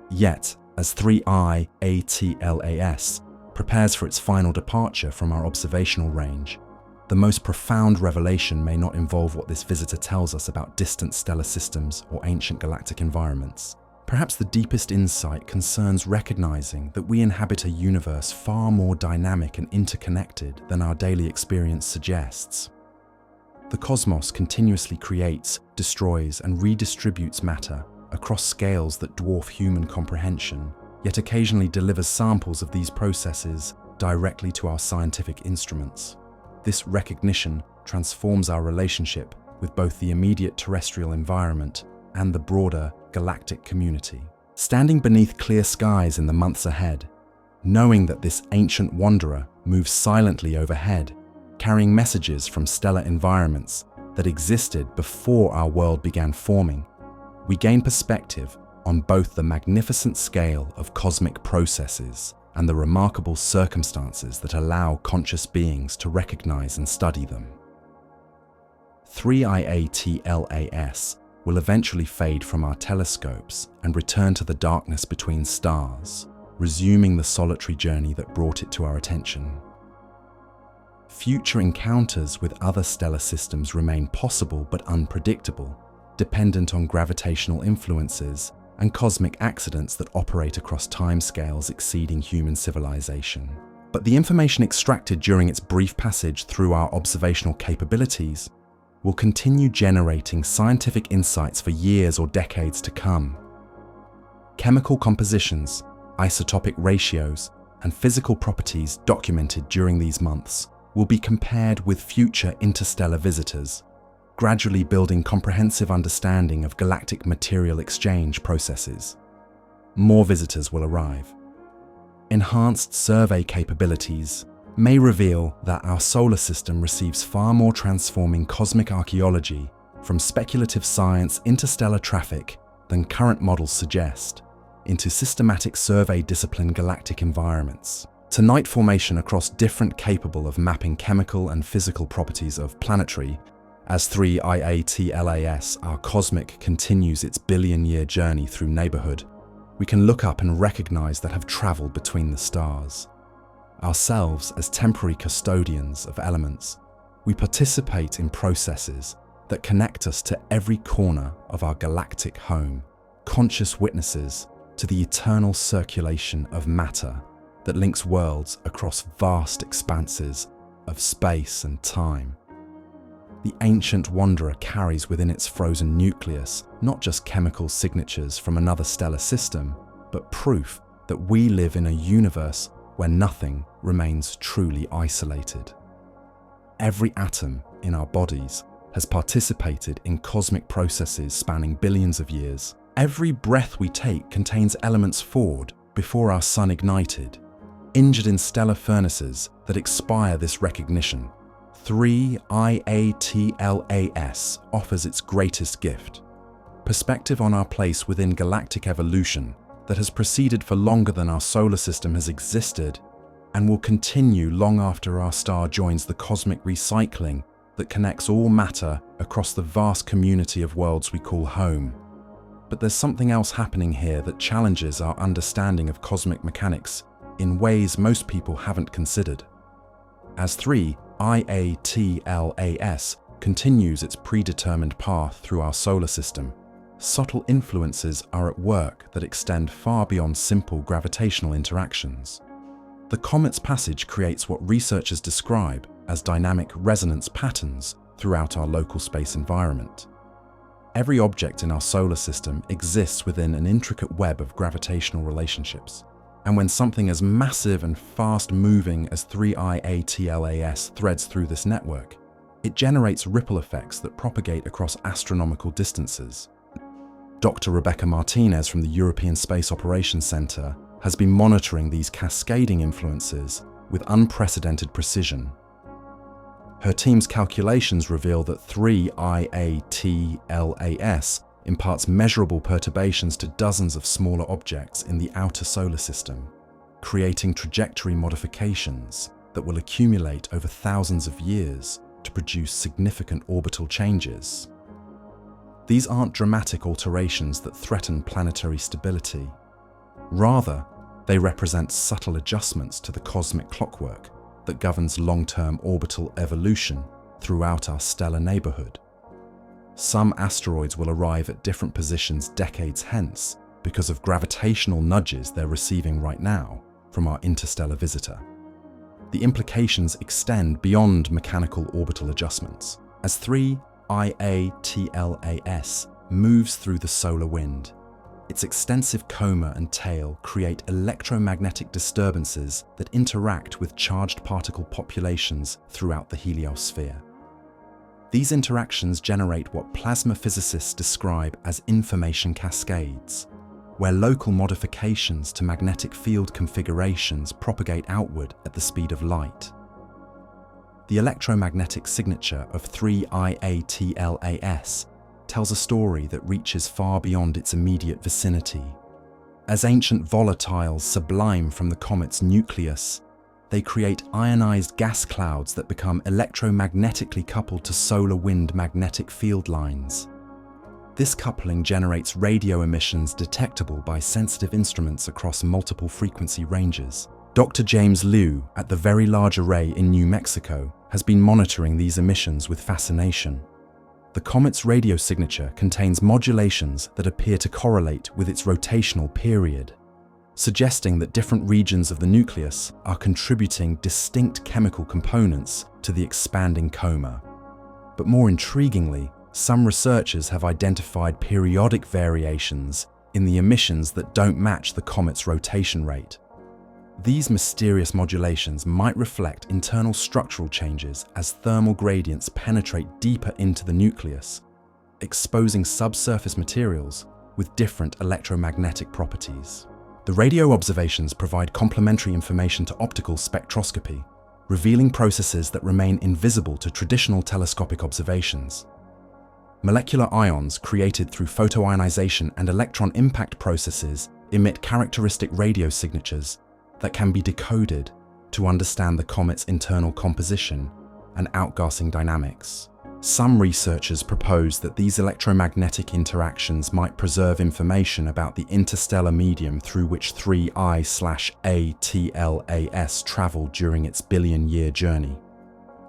Yet, as 3I-ATLAS prepares for its final departure from our observational range, the most profound revelation may not involve what this visitor tells us about distant stellar systems or ancient galactic environments. Perhaps the deepest insight concerns recognizing that we inhabit a universe far more dynamic and interconnected than our daily experience suggests. The cosmos continuously creates, destroys, and redistributes matter across scales that dwarf human comprehension, yet occasionally delivers samples of these processes directly to our scientific instruments. This recognition transforms our relationship with both the immediate terrestrial environment and the broader galactic community. Standing beneath clear skies in the months ahead, knowing that this ancient wanderer moves silently overhead, carrying messages from stellar environments that existed before our world began forming, we gain perspective on both the magnificent scale of cosmic processes and the remarkable circumstances that allow conscious beings to recognize and study them. 3I-ATLAS will eventually fade from our telescopes and return to the darkness between stars, resuming the solitary journey that brought it to our attention. Future encounters with other stellar systems remain possible but unpredictable, dependent on gravitational influences and cosmic accidents that operate across timescales exceeding human civilization. But the information extracted during its brief passage through our observational capabilities will continue generating scientific insights for years or decades to come. Chemical compositions, isotopic ratios, and physical properties documented during these months will be compared with future interstellar visitors, gradually building comprehensive understanding of galactic material exchange processes. More visitors will arrive. Enhanced survey capabilities may reveal that our solar system receives far more transforming cosmic archaeology from speculative science interstellar traffic than current models suggest, into systematic survey discipline galactic environments, to night formation across different capable of mapping chemical and physical properties of planetary. As 3I-ATLAS, our cosmic, continues its billion-year journey through neighborhood, we can look up and recognize that have traveled between the stars. Ourselves as temporary custodians of elements, we participate in processes that connect us to every corner of our galactic home, conscious witnesses to the eternal circulation of matter that links worlds across vast expanses of space and time. The ancient wanderer carries within its frozen nucleus not just chemical signatures from another stellar system, but proof that we live in a universe where nothing remains truly isolated. Every atom in our bodies has participated in cosmic processes spanning billions of years. Every breath we take contains elements formed before our sun ignited, injured in stellar furnaces that expire this recognition. 3I-ATLAS offers its greatest gift: perspective on our place within galactic evolution that has proceeded for longer than our solar system has existed and will continue long after our star joins the cosmic recycling that connects all matter across the vast community of worlds we call home. But there's something else happening here that challenges our understanding of cosmic mechanics in ways most people haven't considered. As 3I-ATLAS continues its predetermined path through our solar system, subtle influences are at work that extend far beyond simple gravitational interactions. The comet's passage creates what researchers describe as dynamic resonance patterns throughout our local space environment. Every object in our solar system exists within an intricate web of gravitational relationships. And when something as massive and fast-moving as 3I-ATLAS threads through this network, it generates ripple effects that propagate across astronomical distances. Dr. Rebecca Martinez from the European Space Operations Centre has been monitoring these cascading influences with unprecedented precision. Her team's calculations reveal that 3I-ATLAS imparts measurable perturbations to dozens of smaller objects in the outer solar system, creating trajectory modifications that will accumulate over thousands of years to produce significant orbital changes. These aren't dramatic alterations that threaten planetary stability. Rather, they represent subtle adjustments to the cosmic clockwork that governs long-term orbital evolution throughout our stellar neighborhood. Some asteroids will arrive at different positions decades hence because of gravitational nudges they're receiving right now from our interstellar visitor. The implications extend beyond mechanical orbital adjustments. As 3IATLAS moves through the solar wind, its extensive coma and tail create electromagnetic disturbances that interact with charged particle populations throughout the heliosphere. These interactions generate what plasma physicists describe as information cascades, where local modifications to magnetic field configurations propagate outward at the speed of light. The electromagnetic signature of 3IATLAS tells a story that reaches far beyond its immediate vicinity. As ancient volatiles sublime from the comet's nucleus, they create ionized gas clouds that become electromagnetically coupled to solar wind magnetic field lines. This coupling generates radio emissions detectable by sensitive instruments across multiple frequency ranges. Dr. James Liu at the Very Large Array in New Mexico has been monitoring these emissions with fascination. The comet's radio signature contains modulations that appear to correlate with its rotational period, suggesting that different regions of the nucleus are contributing distinct chemical components to the expanding coma. But more intriguingly, some researchers have identified periodic variations in the emissions that don't match the comet's rotation rate. These mysterious modulations might reflect internal structural changes as thermal gradients penetrate deeper into the nucleus, exposing subsurface materials with different electromagnetic properties. The radio observations provide complementary information to optical spectroscopy, revealing processes that remain invisible to traditional telescopic observations. Molecular ions created through photoionization and electron impact processes emit characteristic radio signatures that can be decoded to understand the comet's internal composition and outgassing dynamics. Some researchers propose that these electromagnetic interactions might preserve information about the interstellar medium through which 3I/ATLAS traveled during its billion-year journey.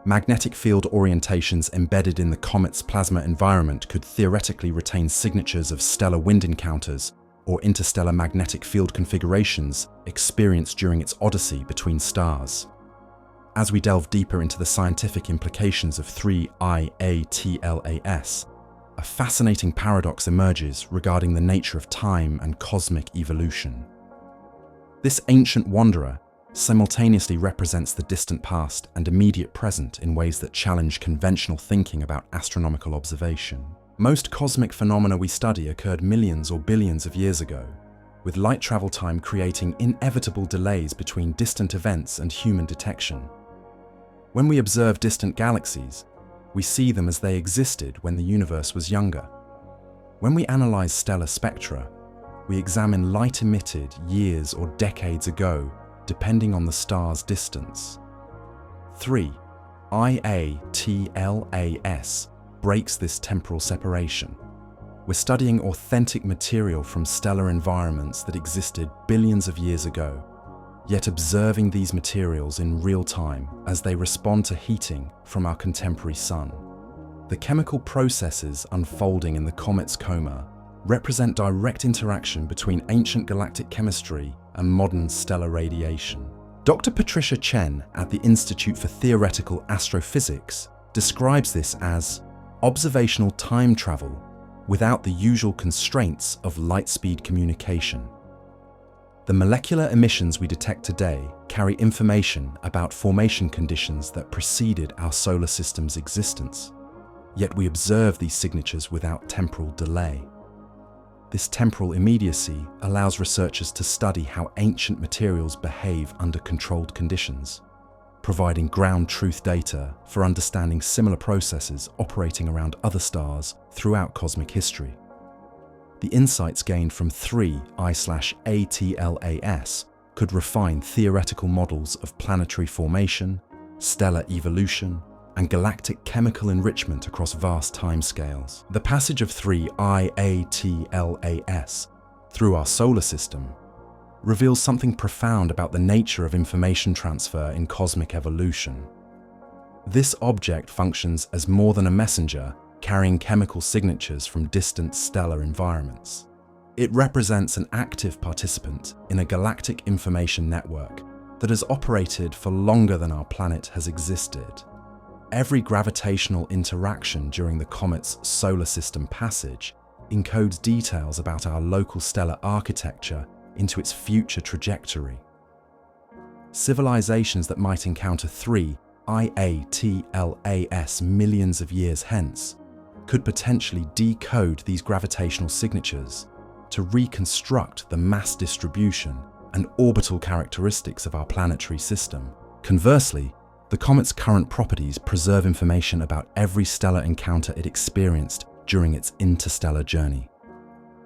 Magnetic field orientations embedded in the comet's plasma environment could theoretically retain signatures of stellar wind encounters or interstellar magnetic field configurations experienced during its odyssey between stars. As we delve deeper into the scientific implications of 3IATLAS, a fascinating paradox emerges regarding the nature of time and cosmic evolution. This ancient wanderer simultaneously represents the distant past and immediate present in ways that challenge conventional thinking about astronomical observation. Most cosmic phenomena we study occurred millions or billions of years ago, with light travel time creating inevitable delays between distant events and human detection. When we observe distant galaxies, we see them as they existed when the universe was younger. When we analyze stellar spectra, we examine light emitted years or decades ago, depending on the star's distance. 3IATLAS breaks this temporal separation. We're studying authentic material from stellar environments that existed billions of years ago, yet observing these materials in real time as they respond to heating from our contemporary sun. The chemical processes unfolding in the comet's coma represent direct interaction between ancient galactic chemistry and modern stellar radiation. Dr. Patricia Chen at the Institute for Theoretical Astrophysics describes this as observational time travel without the usual constraints of light-speed communication. The molecular emissions we detect today carry information about formation conditions that preceded our solar system's existence, yet we observe these signatures without temporal delay. This temporal immediacy allows researchers to study how ancient materials behave under controlled conditions, providing ground truth data for understanding similar processes operating around other stars throughout cosmic history. The insights gained from 3I/ATLAS could refine theoretical models of planetary formation, stellar evolution, and galactic chemical enrichment across vast timescales. The passage of 3IATLAS through our solar system reveals something profound about the nature of information transfer in cosmic evolution. This object functions as more than a messenger, carrying chemical signatures from distant stellar environments. It represents an active participant in a galactic information network that has operated for longer than our planet has existed. Every gravitational interaction during the comet's solar system passage encodes details about our local stellar architecture into its future trajectory. Civilizations that might encounter 3 IATLAS millions of years hence could potentially decode these gravitational signatures to reconstruct the mass distribution and orbital characteristics of our planetary system. Conversely, the comet's current properties preserve information about every stellar encounter it experienced during its interstellar journey.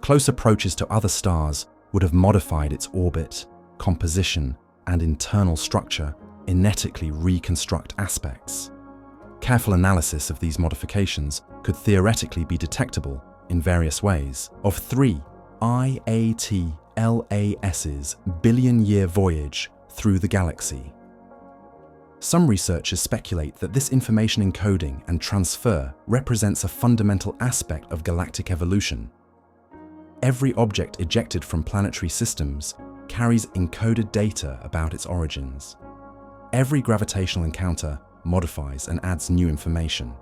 Close approaches to other stars would have modified its orbit, composition, and internal structure, inevitably reconstruct aspects. Careful analysis of these modifications could theoretically be detectable in various ways. Of 3 IATLAS's billion-year voyage through the galaxy. Some researchers speculate that this information encoding and transfer represents a fundamental aspect of galactic evolution. Every object ejected from planetary systems carries encoded data about its origins. Every gravitational encounter modifies and adds new information.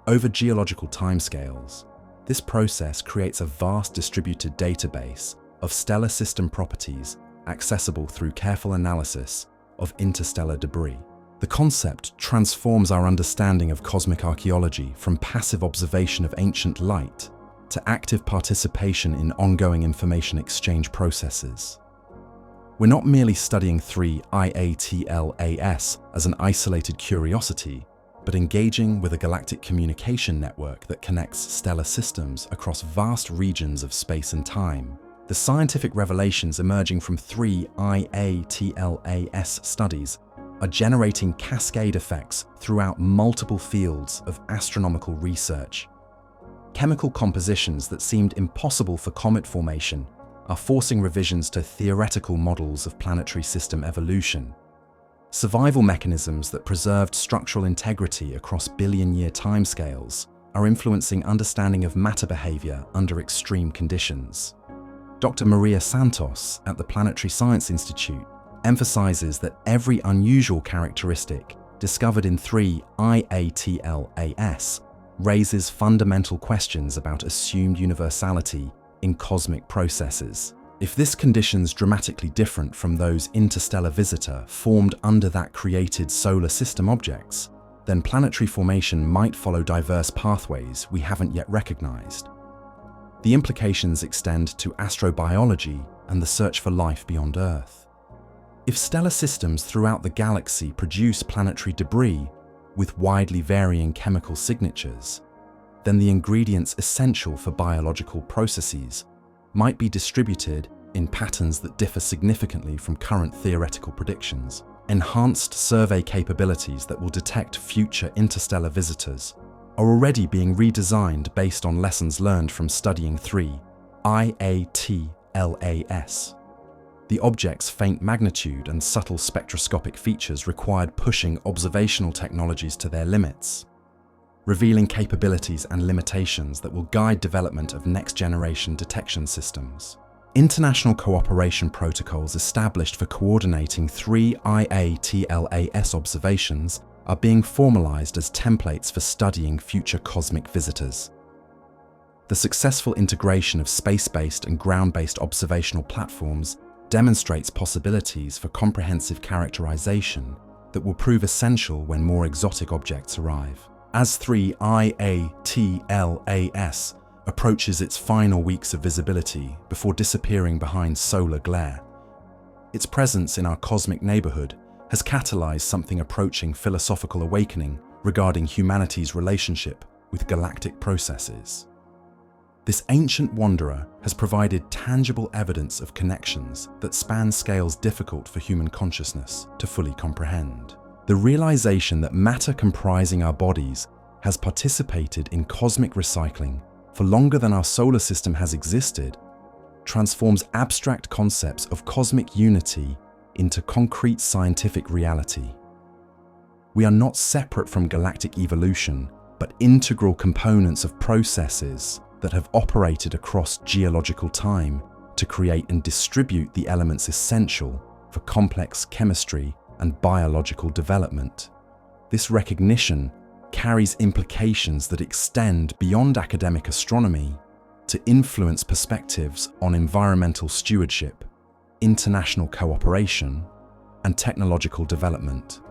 Over geological timescales, this process creates a vast distributed database of stellar system properties accessible through careful analysis of interstellar debris. The concept transforms our understanding of cosmic archaeology from passive observation of ancient light to active participation in ongoing information exchange processes. We're not merely studying 3 IATLAS as an isolated curiosity, but engaging with a galactic communication network that connects stellar systems across vast regions of space and time. The scientific revelations emerging from 3 IATLAS studies are generating cascade effects throughout multiple fields of astronomical research. Chemical compositions that seemed impossible for comet formation are forcing revisions to theoretical models of planetary system evolution. Survival mechanisms that preserved structural integrity across billion-year timescales are influencing understanding of matter behavior under extreme conditions. Dr. Maria Santos at the Planetary Science Institute emphasizes that every unusual characteristic discovered in 3 IATLAS raises fundamental questions about assumed universality in cosmic processes. If this condition's dramatically different from those interstellar visitor formed under that created solar system objects, then planetary formation might follow diverse pathways we haven't yet recognized. The implications extend to astrobiology and the search for life beyond Earth. If stellar systems throughout the galaxy produce planetary debris with widely varying chemical signatures, then the ingredients essential for biological processes might be distributed in patterns that differ significantly from current theoretical predictions. Enhanced survey capabilities that will detect future interstellar visitors are already being redesigned based on lessons learned from studying 3 IATLAS. The object's faint magnitude and subtle spectroscopic features required pushing observational technologies to their limits, revealing capabilities and limitations that will guide development of next-generation detection systems. International cooperation protocols established for coordinating 3 IATLAS observations are being formalized as templates for studying future cosmic visitors. The successful integration of space-based and ground-based observational platforms demonstrates possibilities for comprehensive characterization that will prove essential when more exotic objects arrive. As 3 IATLAS approaches its final weeks of visibility before disappearing behind solar glare, its presence in our cosmic neighborhood has catalyzed something approaching philosophical awakening regarding humanity's relationship with galactic processes. This ancient wanderer has provided tangible evidence of connections that span scales difficult for human consciousness to fully comprehend. The realization that matter comprising our bodies has participated in cosmic recycling for longer than our solar system has existed transforms abstract concepts of cosmic unity into concrete scientific reality. We are not separate from galactic evolution, but integral components of processes that have operated across geological time to create and distribute the elements essential for complex chemistry and biological development. This recognition carries implications that extend beyond academic astronomy to influence perspectives on environmental stewardship, international cooperation, and technological development.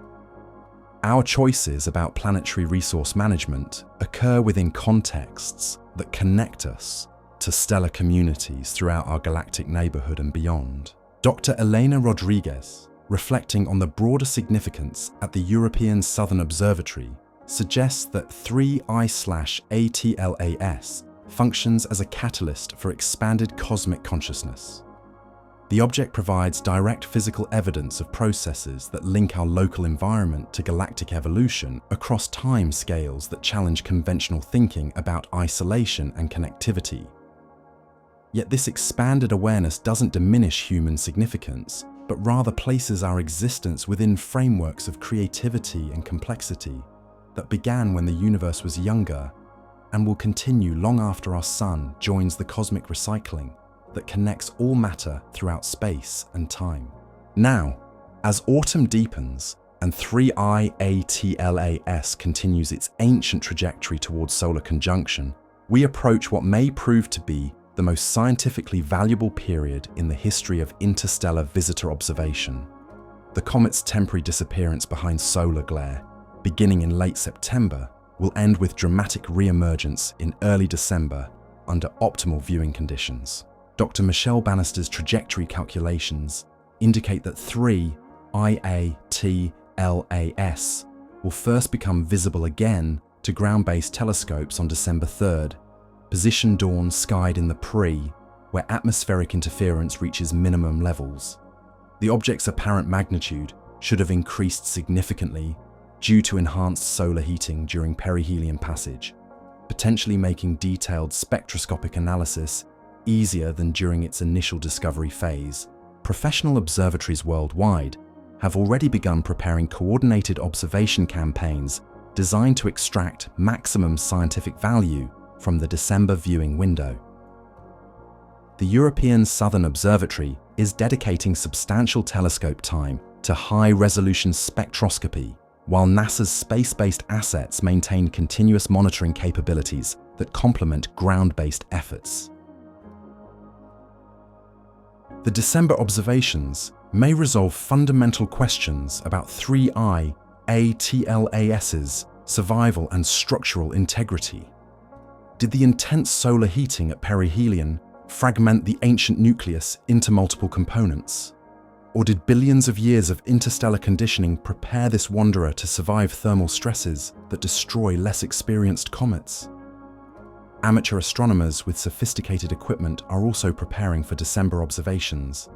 Our choices about planetary resource management occur within contexts that connect us to stellar communities throughout our galactic neighborhood and beyond. Dr. Elena Rodriguez, reflecting on the broader significance at the European Southern Observatory, suggests that 3I/ATLAS functions as a catalyst for expanded cosmic consciousness. The object provides direct physical evidence of processes that link our local environment to galactic evolution across time scales that challenge conventional thinking about isolation and connectivity. Yet this expanded awareness doesn't diminish human significance, but rather places our existence within frameworks of creativity and complexity that began when the universe was younger and will continue long after our sun joins the cosmic recycling that connects all matter throughout space and time. Now, as autumn deepens and 3I/ATLAS continues its ancient trajectory towards solar conjunction, we approach what may prove to be the most scientifically valuable period in the history of interstellar visitor observation. The comet's temporary disappearance behind solar glare, beginning in late September, will end with dramatic re-emergence in early December under optimal viewing conditions. Dr. Michelle Bannister's trajectory calculations indicate that 3I/ATLAS will first become visible again to ground-based telescopes on December 3rd, position dawn skied in the pre, where atmospheric interference reaches minimum levels. The object's apparent magnitude should have increased significantly due to enhanced solar heating during perihelion passage, potentially making detailed spectroscopic analysis easier than during its initial discovery phase. Professional observatories worldwide have already begun preparing coordinated observation campaigns designed to extract maximum scientific value from the December viewing window. The European Southern Observatory is dedicating substantial telescope time to high-resolution spectroscopy, while NASA's space-based assets maintain continuous monitoring capabilities that complement ground-based efforts. The December observations may resolve fundamental questions about 3I/ATLAS's survival and structural integrity. Did the intense solar heating at perihelion fragment the ancient nucleus into multiple components? Or did billions of years of interstellar conditioning prepare this wanderer to survive thermal stresses that destroy less experienced comets? Amateur astronomers with sophisticated equipment are also preparing for December observations.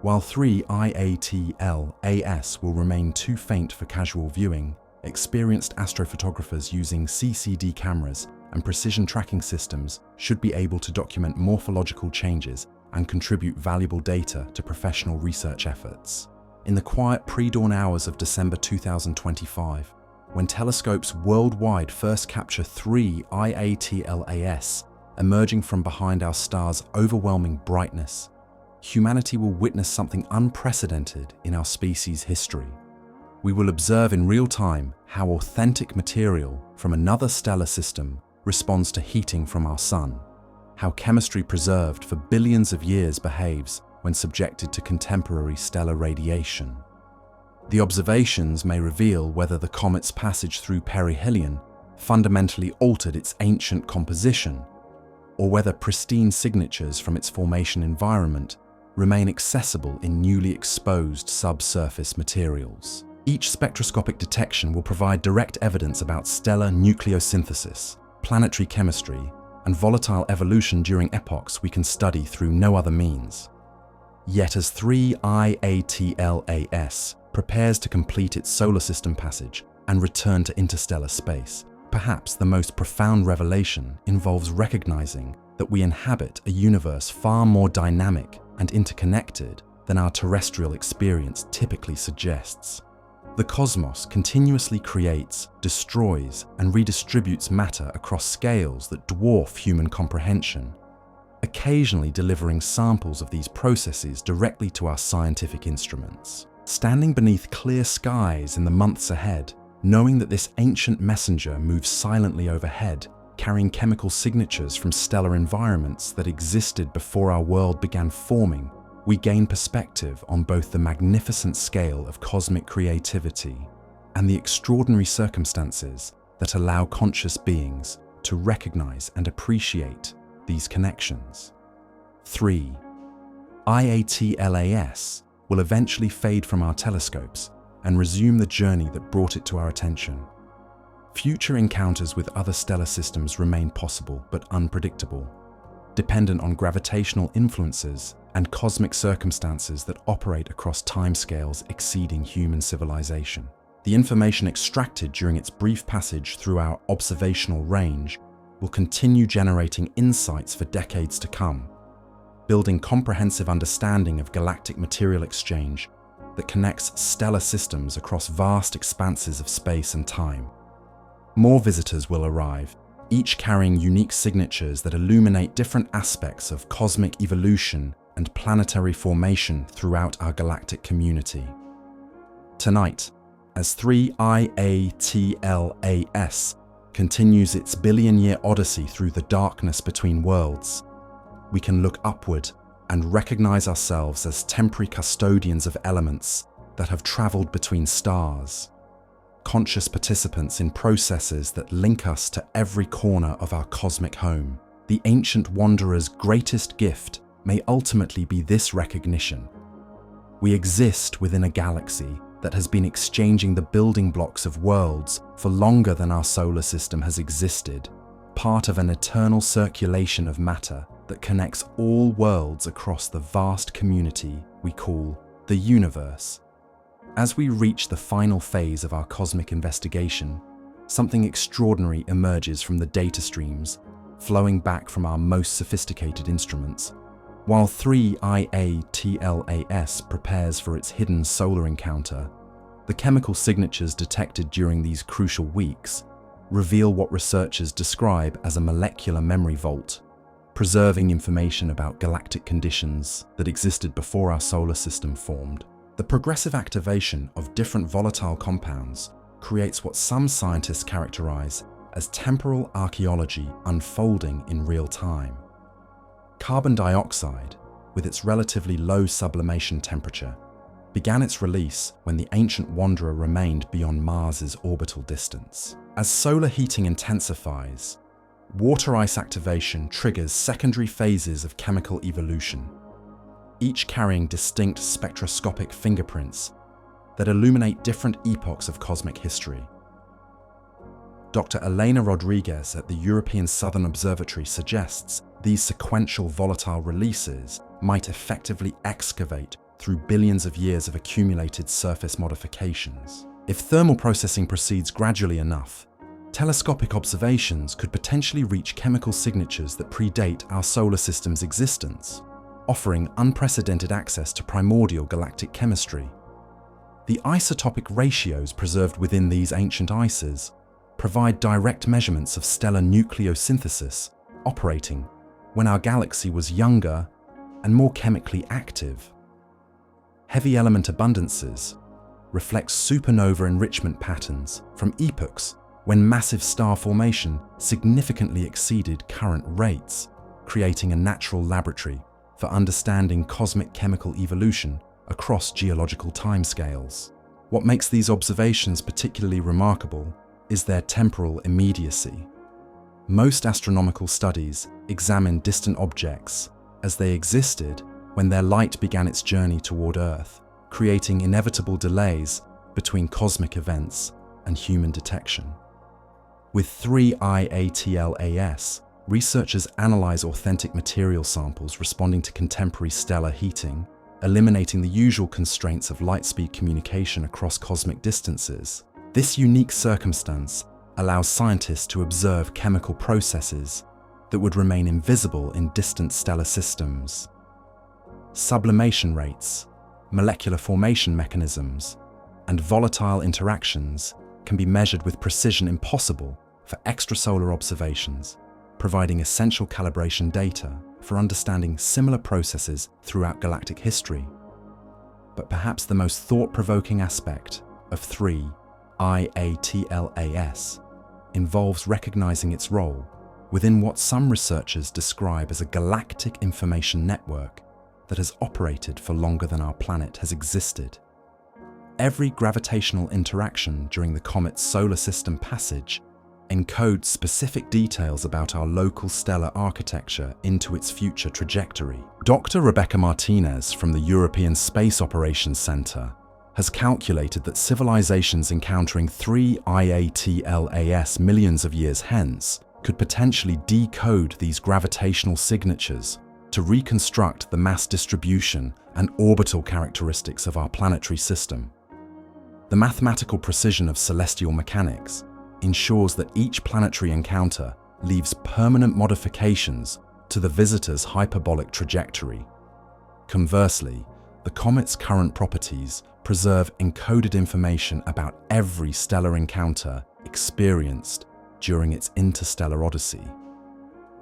While 3I/ATLAS will remain too faint for casual viewing, experienced astrophotographers using CCD cameras and precision tracking systems should be able to document morphological changes and contribute valuable data to professional research efforts. In the quiet pre-dawn hours of December 2025, when telescopes worldwide first capture 3I/ATLAS emerging from behind our star's overwhelming brightness, humanity will witness something unprecedented in our species' history. We will observe in real time how authentic material from another stellar system responds to heating from our sun, how chemistry preserved for billions of years behaves when subjected to contemporary stellar radiation. The observations may reveal whether the comet's passage through perihelion fundamentally altered its ancient composition, or whether pristine signatures from its formation environment remain accessible in newly exposed subsurface materials. Each spectroscopic detection will provide direct evidence about stellar nucleosynthesis, planetary chemistry, and volatile evolution during epochs we can study through no other means. Yet as 3I/ATLAS prepares to complete its solar system passage and return to interstellar space, perhaps the most profound revelation involves recognizing that we inhabit a universe far more dynamic and interconnected than our terrestrial experience typically suggests. The cosmos continuously creates, destroys, and redistributes matter across scales that dwarf human comprehension, occasionally delivering samples of these processes directly to our scientific instruments. Standing beneath clear skies in the months ahead, knowing that this ancient messenger moves silently overhead, carrying chemical signatures from stellar environments that existed before our world began forming, we gain perspective on both the magnificent scale of cosmic creativity and the extraordinary circumstances that allow conscious beings to recognize and appreciate these connections. 3. IATLAS will eventually fade from our telescopes and resume the journey that brought it to our attention. Future encounters with other stellar systems remain possible but unpredictable, dependent on gravitational influences and cosmic circumstances that operate across timescales exceeding human civilization. The information extracted during its brief passage through our observational range will continue generating insights for decades to come, building comprehensive understanding of galactic material exchange that connects stellar systems across vast expanses of space and time. More visitors will arrive, each carrying unique signatures that illuminate different aspects of cosmic evolution and planetary formation throughout our galactic community. Tonight, as 3IATLAS continues its billion-year odyssey through the darkness between worlds, we can look upward and recognize ourselves as temporary custodians of elements that have traveled between stars, conscious participants in processes that link us to every corner of our cosmic home. The ancient wanderer's greatest gift may ultimately be this recognition. We exist within a galaxy that has been exchanging the building blocks of worlds for longer than our solar system has existed, part of an eternal circulation of matter that connects all worlds across the vast community we call the universe. As we reach the final phase of our cosmic investigation, something extraordinary emerges from the data streams flowing back from our most sophisticated instruments. While 3IATLAS prepares for its hidden solar encounter, the chemical signatures detected during these crucial weeks reveal what researchers describe as a molecular memory vault, preserving information about galactic conditions that existed before our solar system formed. The progressive activation of different volatile compounds creates what some scientists characterize as temporal archaeology unfolding in real time. Carbon dioxide, with its relatively low sublimation temperature, began its release when the ancient wanderer remained beyond Mars's orbital distance. As solar heating intensifies, water ice activation triggers secondary phases of chemical evolution, each carrying distinct spectroscopic fingerprints that illuminate different epochs of cosmic history. Dr. Elena Rodriguez at the European Southern Observatory suggests these sequential volatile releases might effectively excavate through billions of years of accumulated surface modifications. If thermal processing proceeds gradually enough, telescopic observations could potentially reach chemical signatures that predate our solar system's existence, offering unprecedented access to primordial galactic chemistry. The isotopic ratios preserved within these ancient ices provide direct measurements of stellar nucleosynthesis operating when our galaxy was younger and more chemically active. Heavy element abundances reflect supernova enrichment patterns from epochs when massive star formation significantly exceeded current rates, creating a natural laboratory for understanding cosmic chemical evolution across geological timescales. What makes these observations particularly remarkable is their temporal immediacy. Most astronomical studies examine distant objects as they existed when their light began its journey toward Earth, creating inevitable delays between cosmic events and human detection. With 3IATLAS, researchers analyze authentic material samples responding to contemporary stellar heating, eliminating the usual constraints of light-speed communication across cosmic distances. This unique circumstance allows scientists to observe chemical processes that would remain invisible in distant stellar systems. Sublimation rates, molecular formation mechanisms, and volatile interactions can be measured with precision impossible for extrasolar observations, providing essential calibration data for understanding similar processes throughout galactic history. But perhaps the most thought-provoking aspect of 3IATLAS involves recognizing its role within what some researchers describe as a galactic information network that has operated for longer than our planet has existed. Every gravitational interaction during the comet's solar system passage encodes specific details about our local stellar architecture into its future trajectory. Dr. Rebecca Martinez from the European Space Operations Centre has calculated that civilizations encountering 3IATLAS millions of years hence could potentially decode these gravitational signatures to reconstruct the mass distribution and orbital characteristics of our planetary system. The mathematical precision of celestial mechanics ensures that each planetary encounter leaves permanent modifications to the visitor's hyperbolic trajectory. Conversely, the comet's current properties preserve encoded information about every stellar encounter experienced during its interstellar odyssey.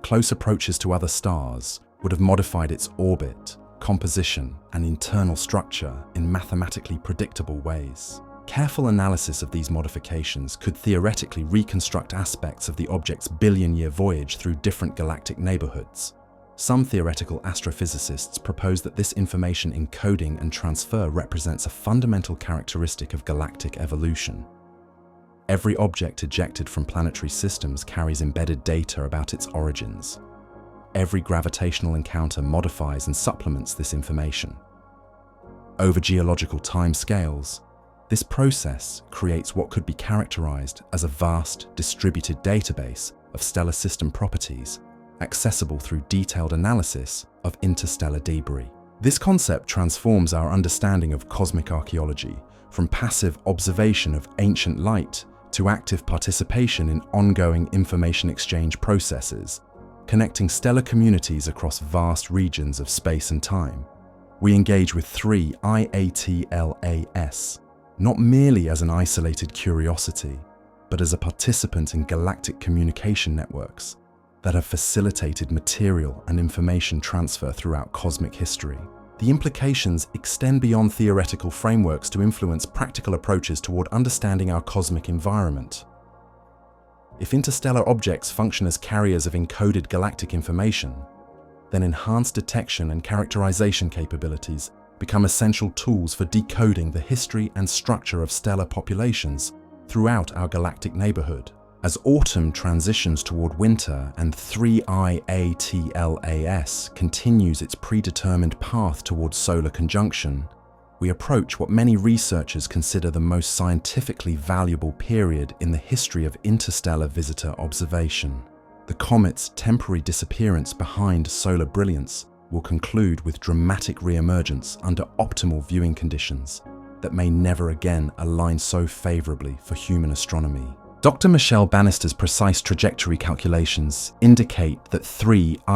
Close approaches to other stars would have modified its orbit, composition, and internal structure in mathematically predictable ways. Careful analysis of these modifications could theoretically reconstruct aspects of the object's billion-year voyage through different galactic neighborhoods. Some theoretical astrophysicists propose that this information encoding and transfer represents a fundamental characteristic of galactic evolution. Every object ejected from planetary systems carries embedded data about its origins. Every gravitational encounter modifies and supplements this information. Over geological timescales, this process creates what could be characterized as a vast, distributed database of stellar system properties, accessible through detailed analysis of interstellar debris. This concept transforms our understanding of cosmic archaeology from passive observation of ancient light to active participation in ongoing information exchange processes, connecting stellar communities across vast regions of space and time. We engage with 3IATLAS, not merely as an isolated curiosity, but as a participant in galactic communication networks that have facilitated material and information transfer throughout cosmic history. The implications extend beyond theoretical frameworks to influence practical approaches toward understanding our cosmic environment. If interstellar objects function as carriers of encoded galactic information, then enhanced detection and characterization capabilities become essential tools for decoding the history and structure of stellar populations throughout our galactic neighborhood. As autumn transitions toward winter and 3IATLAS continues its predetermined path towards solar conjunction, we approach what many researchers consider the most scientifically valuable period in the history of interstellar visitor observation. The comet's temporary disappearance behind solar brilliance will conclude with dramatic re-emergence under optimal viewing conditions that may never again align so favorably for human astronomy. Dr. Michelle Bannister's precise trajectory calculations indicate that 3IATLAS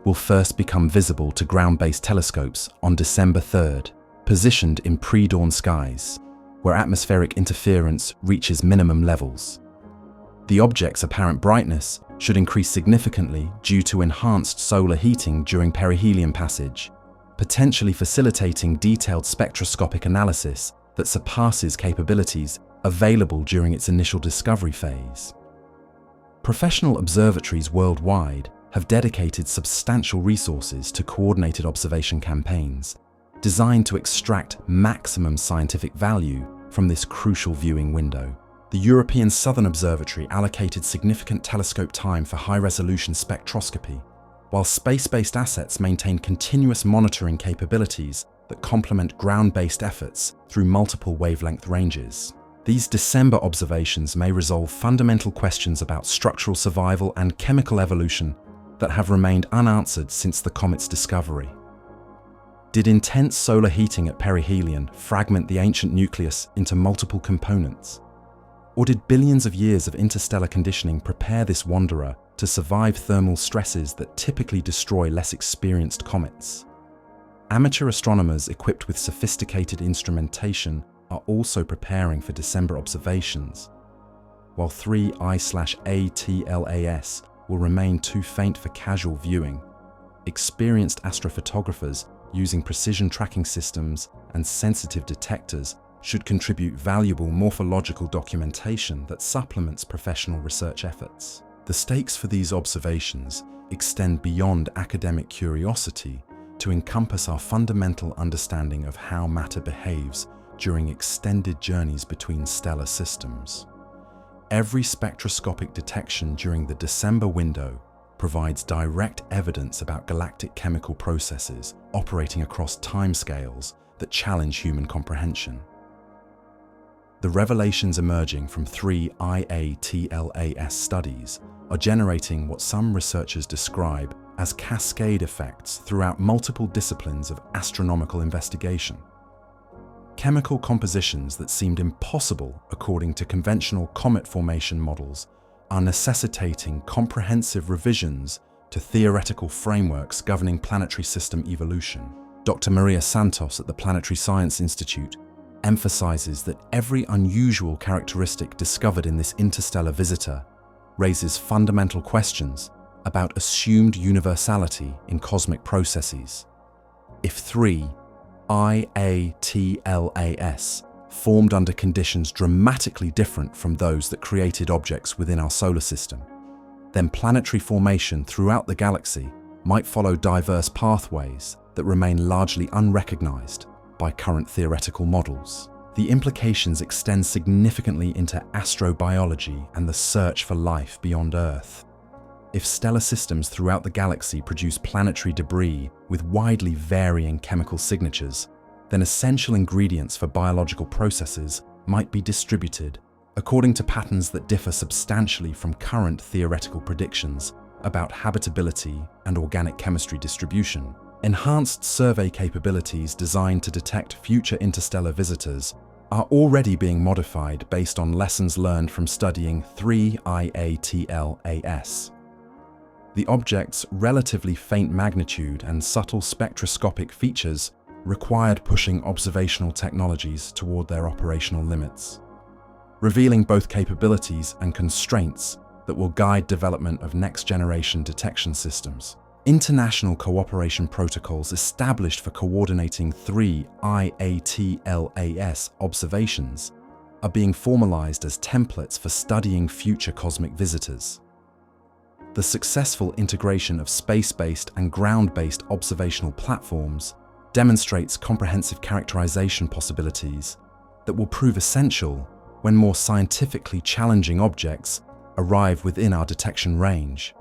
will first become visible to ground-based telescopes on December 3rd, positioned in pre-dawn skies, where atmospheric interference reaches minimum levels. The object's apparent brightness should increase significantly due to enhanced solar heating during perihelion passage, potentially facilitating detailed spectroscopic analysis that surpasses capabilities available during its initial discovery phase. Professional observatories worldwide have dedicated substantial resources to coordinated observation campaigns designed to extract maximum scientific value from this crucial viewing window. The European Southern Observatory allocated significant telescope time for high-resolution spectroscopy, while space-based assets maintain continuous monitoring capabilities that complement ground-based efforts through multiple wavelength ranges. These December observations may resolve fundamental questions about structural survival and chemical evolution that have remained unanswered since the comet's discovery. Did intense solar heating at perihelion fragment the ancient nucleus into multiple components? Or did billions of years of interstellar conditioning prepare this wanderer to survive thermal stresses that typically destroy less experienced comets? Amateur astronomers equipped with sophisticated instrumentation are also preparing for December observations, while 3I/ATLAS will remain too faint for casual viewing. Experienced astrophotographers using precision tracking systems and sensitive detectors should contribute valuable morphological documentation that supplements professional research efforts. The stakes for these observations extend beyond academic curiosity to encompass our fundamental understanding of how matter behaves during extended journeys between stellar systems. Every spectroscopic detection during the December window provides direct evidence about galactic chemical processes operating across timescales that challenge human comprehension. The revelations emerging from 3I/ATLAS studies are generating what some researchers describe as cascade effects throughout multiple disciplines of astronomical investigation. Chemical compositions that seemed impossible according to conventional comet formation models are necessitating comprehensive revisions to theoretical frameworks governing planetary system evolution. Dr. Maria Santos at the Planetary Science Institute emphasizes that every unusual characteristic discovered in this interstellar visitor raises fundamental questions about assumed universality in cosmic processes. If 3I/ATLAS formed under conditions dramatically different from those that created objects within our solar system, then planetary formation throughout the galaxy might follow diverse pathways that remain largely unrecognized by current theoretical models. The implications extend significantly into astrobiology and the search for life beyond Earth. If stellar systems throughout the galaxy produce planetary debris with widely varying chemical signatures, then essential ingredients for biological processes might be distributed according to patterns that differ substantially from current theoretical predictions about habitability and organic chemistry distribution. Enhanced survey capabilities designed to detect future interstellar visitors are already being modified based on lessons learned from studying 3I/ATLAS. The object's relatively faint magnitude and subtle spectroscopic features required pushing observational technologies toward their operational limits, revealing both capabilities and constraints that will guide development of next-generation detection systems. International cooperation protocols established for coordinating 3I/ATLAS observations are being formalized as templates for studying future cosmic visitors. The successful integration of space-based and ground-based observational platforms demonstrates comprehensive characterization possibilities that will prove essential when more scientifically challenging objects arrive within our detection range.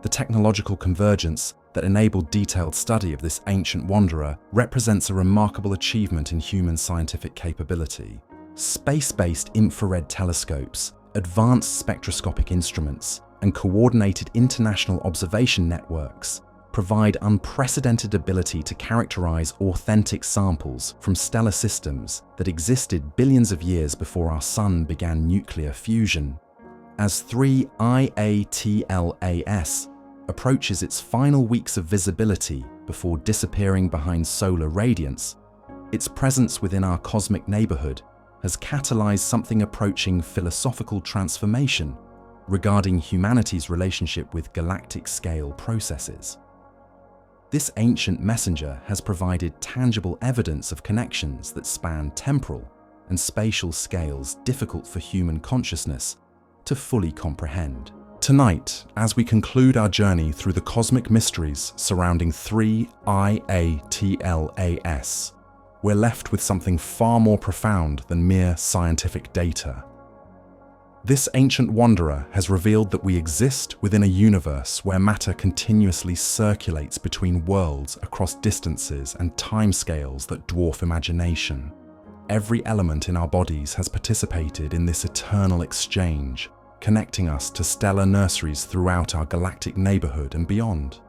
The technological convergence that enabled detailed study of this ancient wanderer represents a remarkable achievement in human scientific capability. Space-based infrared telescopes, advanced spectroscopic instruments, and coordinated international observation networks provide unprecedented ability to characterize authentic samples from stellar systems that existed billions of years before our Sun began nuclear fusion. As 3I/ATLAS approaches its final weeks of visibility before disappearing behind solar radiance, its presence within our cosmic neighborhood has catalyzed something approaching philosophical transformation regarding humanity's relationship with galactic-scale processes. This ancient messenger has provided tangible evidence of connections that span temporal and spatial scales difficult for human consciousness to fully comprehend. Tonight, as we conclude our journey through the cosmic mysteries surrounding 3I/ATLAS, we're left with something far more profound than mere scientific data. This ancient wanderer has revealed that we exist within a universe where matter continuously circulates between worlds across distances and timescales that dwarf imagination. Every element in our bodies has participated in this eternal exchange, connecting us to stellar nurseries throughout our galactic neighborhood and beyond.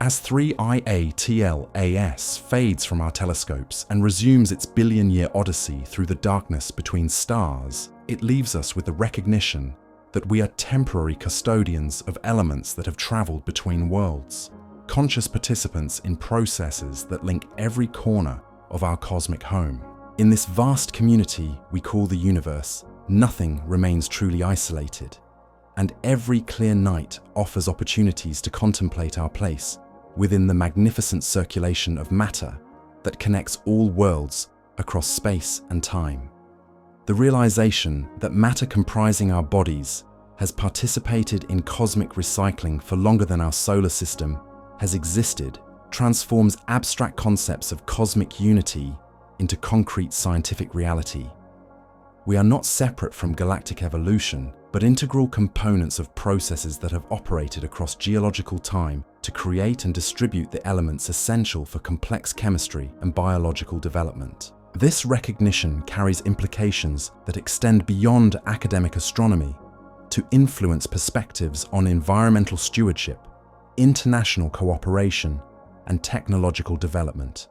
As 3I/ATLAS fades from our telescopes and resumes its billion-year odyssey through the darkness between stars, it leaves us with the recognition that we are temporary custodians of elements that have traveled between worlds, conscious participants in processes that link every corner of our cosmic home. In this vast community we call the universe, nothing remains truly isolated, and every clear night offers opportunities to contemplate our place within the magnificent circulation of matter that connects all worlds across space and time. The realization that matter comprising our bodies has participated in cosmic recycling for longer than our solar system has existed transforms abstract concepts of cosmic unity into concrete scientific reality. We are not separate from galactic evolution, but integral components of processes that have operated across geological time to create and distribute the elements essential for complex chemistry and biological development. This recognition carries implications that extend beyond academic astronomy to influence perspectives on environmental stewardship, international cooperation, and technological development.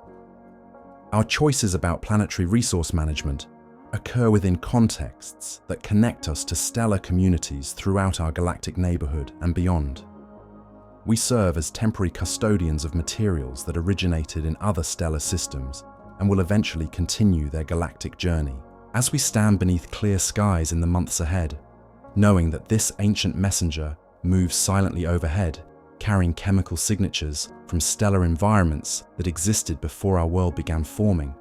Our choices about planetary resource management occur within contexts that connect us to stellar communities throughout our galactic neighborhood and beyond. We serve as temporary custodians of materials that originated in other stellar systems and will eventually continue their galactic journey. As we stand beneath clear skies in the months ahead, knowing that this ancient messenger moves silently overhead, carrying chemical signatures from stellar environments that existed before our world began forming,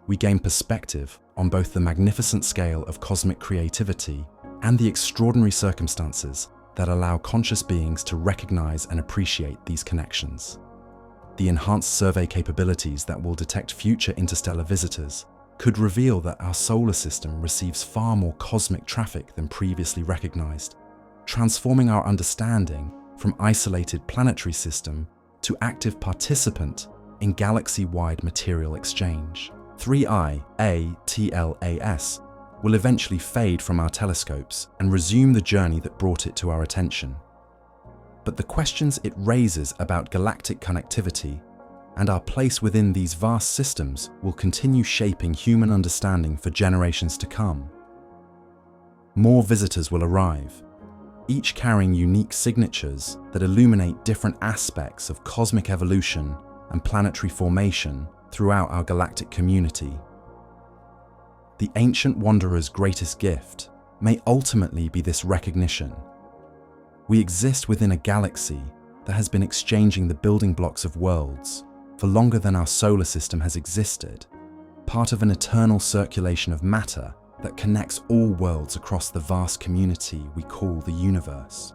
we gain perspective on both the magnificent scale of cosmic creativity and the extraordinary circumstances that allow conscious beings to recognize and appreciate these connections. The enhanced survey capabilities that will detect future interstellar visitors could reveal that our solar system receives far more cosmic traffic than previously recognized, transforming our understanding from isolated planetary system to active participant in galaxy-wide material exchange. 3I ATLAS will eventually fade from our telescopes and resume the journey that brought it to our attention. But the questions it raises about galactic connectivity and our place within these vast systems will continue shaping human understanding for generations to come. More visitors will arrive, each carrying unique signatures that illuminate different aspects of cosmic evolution and planetary formation throughout our galactic community. The ancient wanderer's greatest gift may ultimately be this recognition. We exist within a galaxy that has been exchanging the building blocks of worlds for longer than our solar system has existed, part of an eternal circulation of matter that connects all worlds across the vast community we call the universe.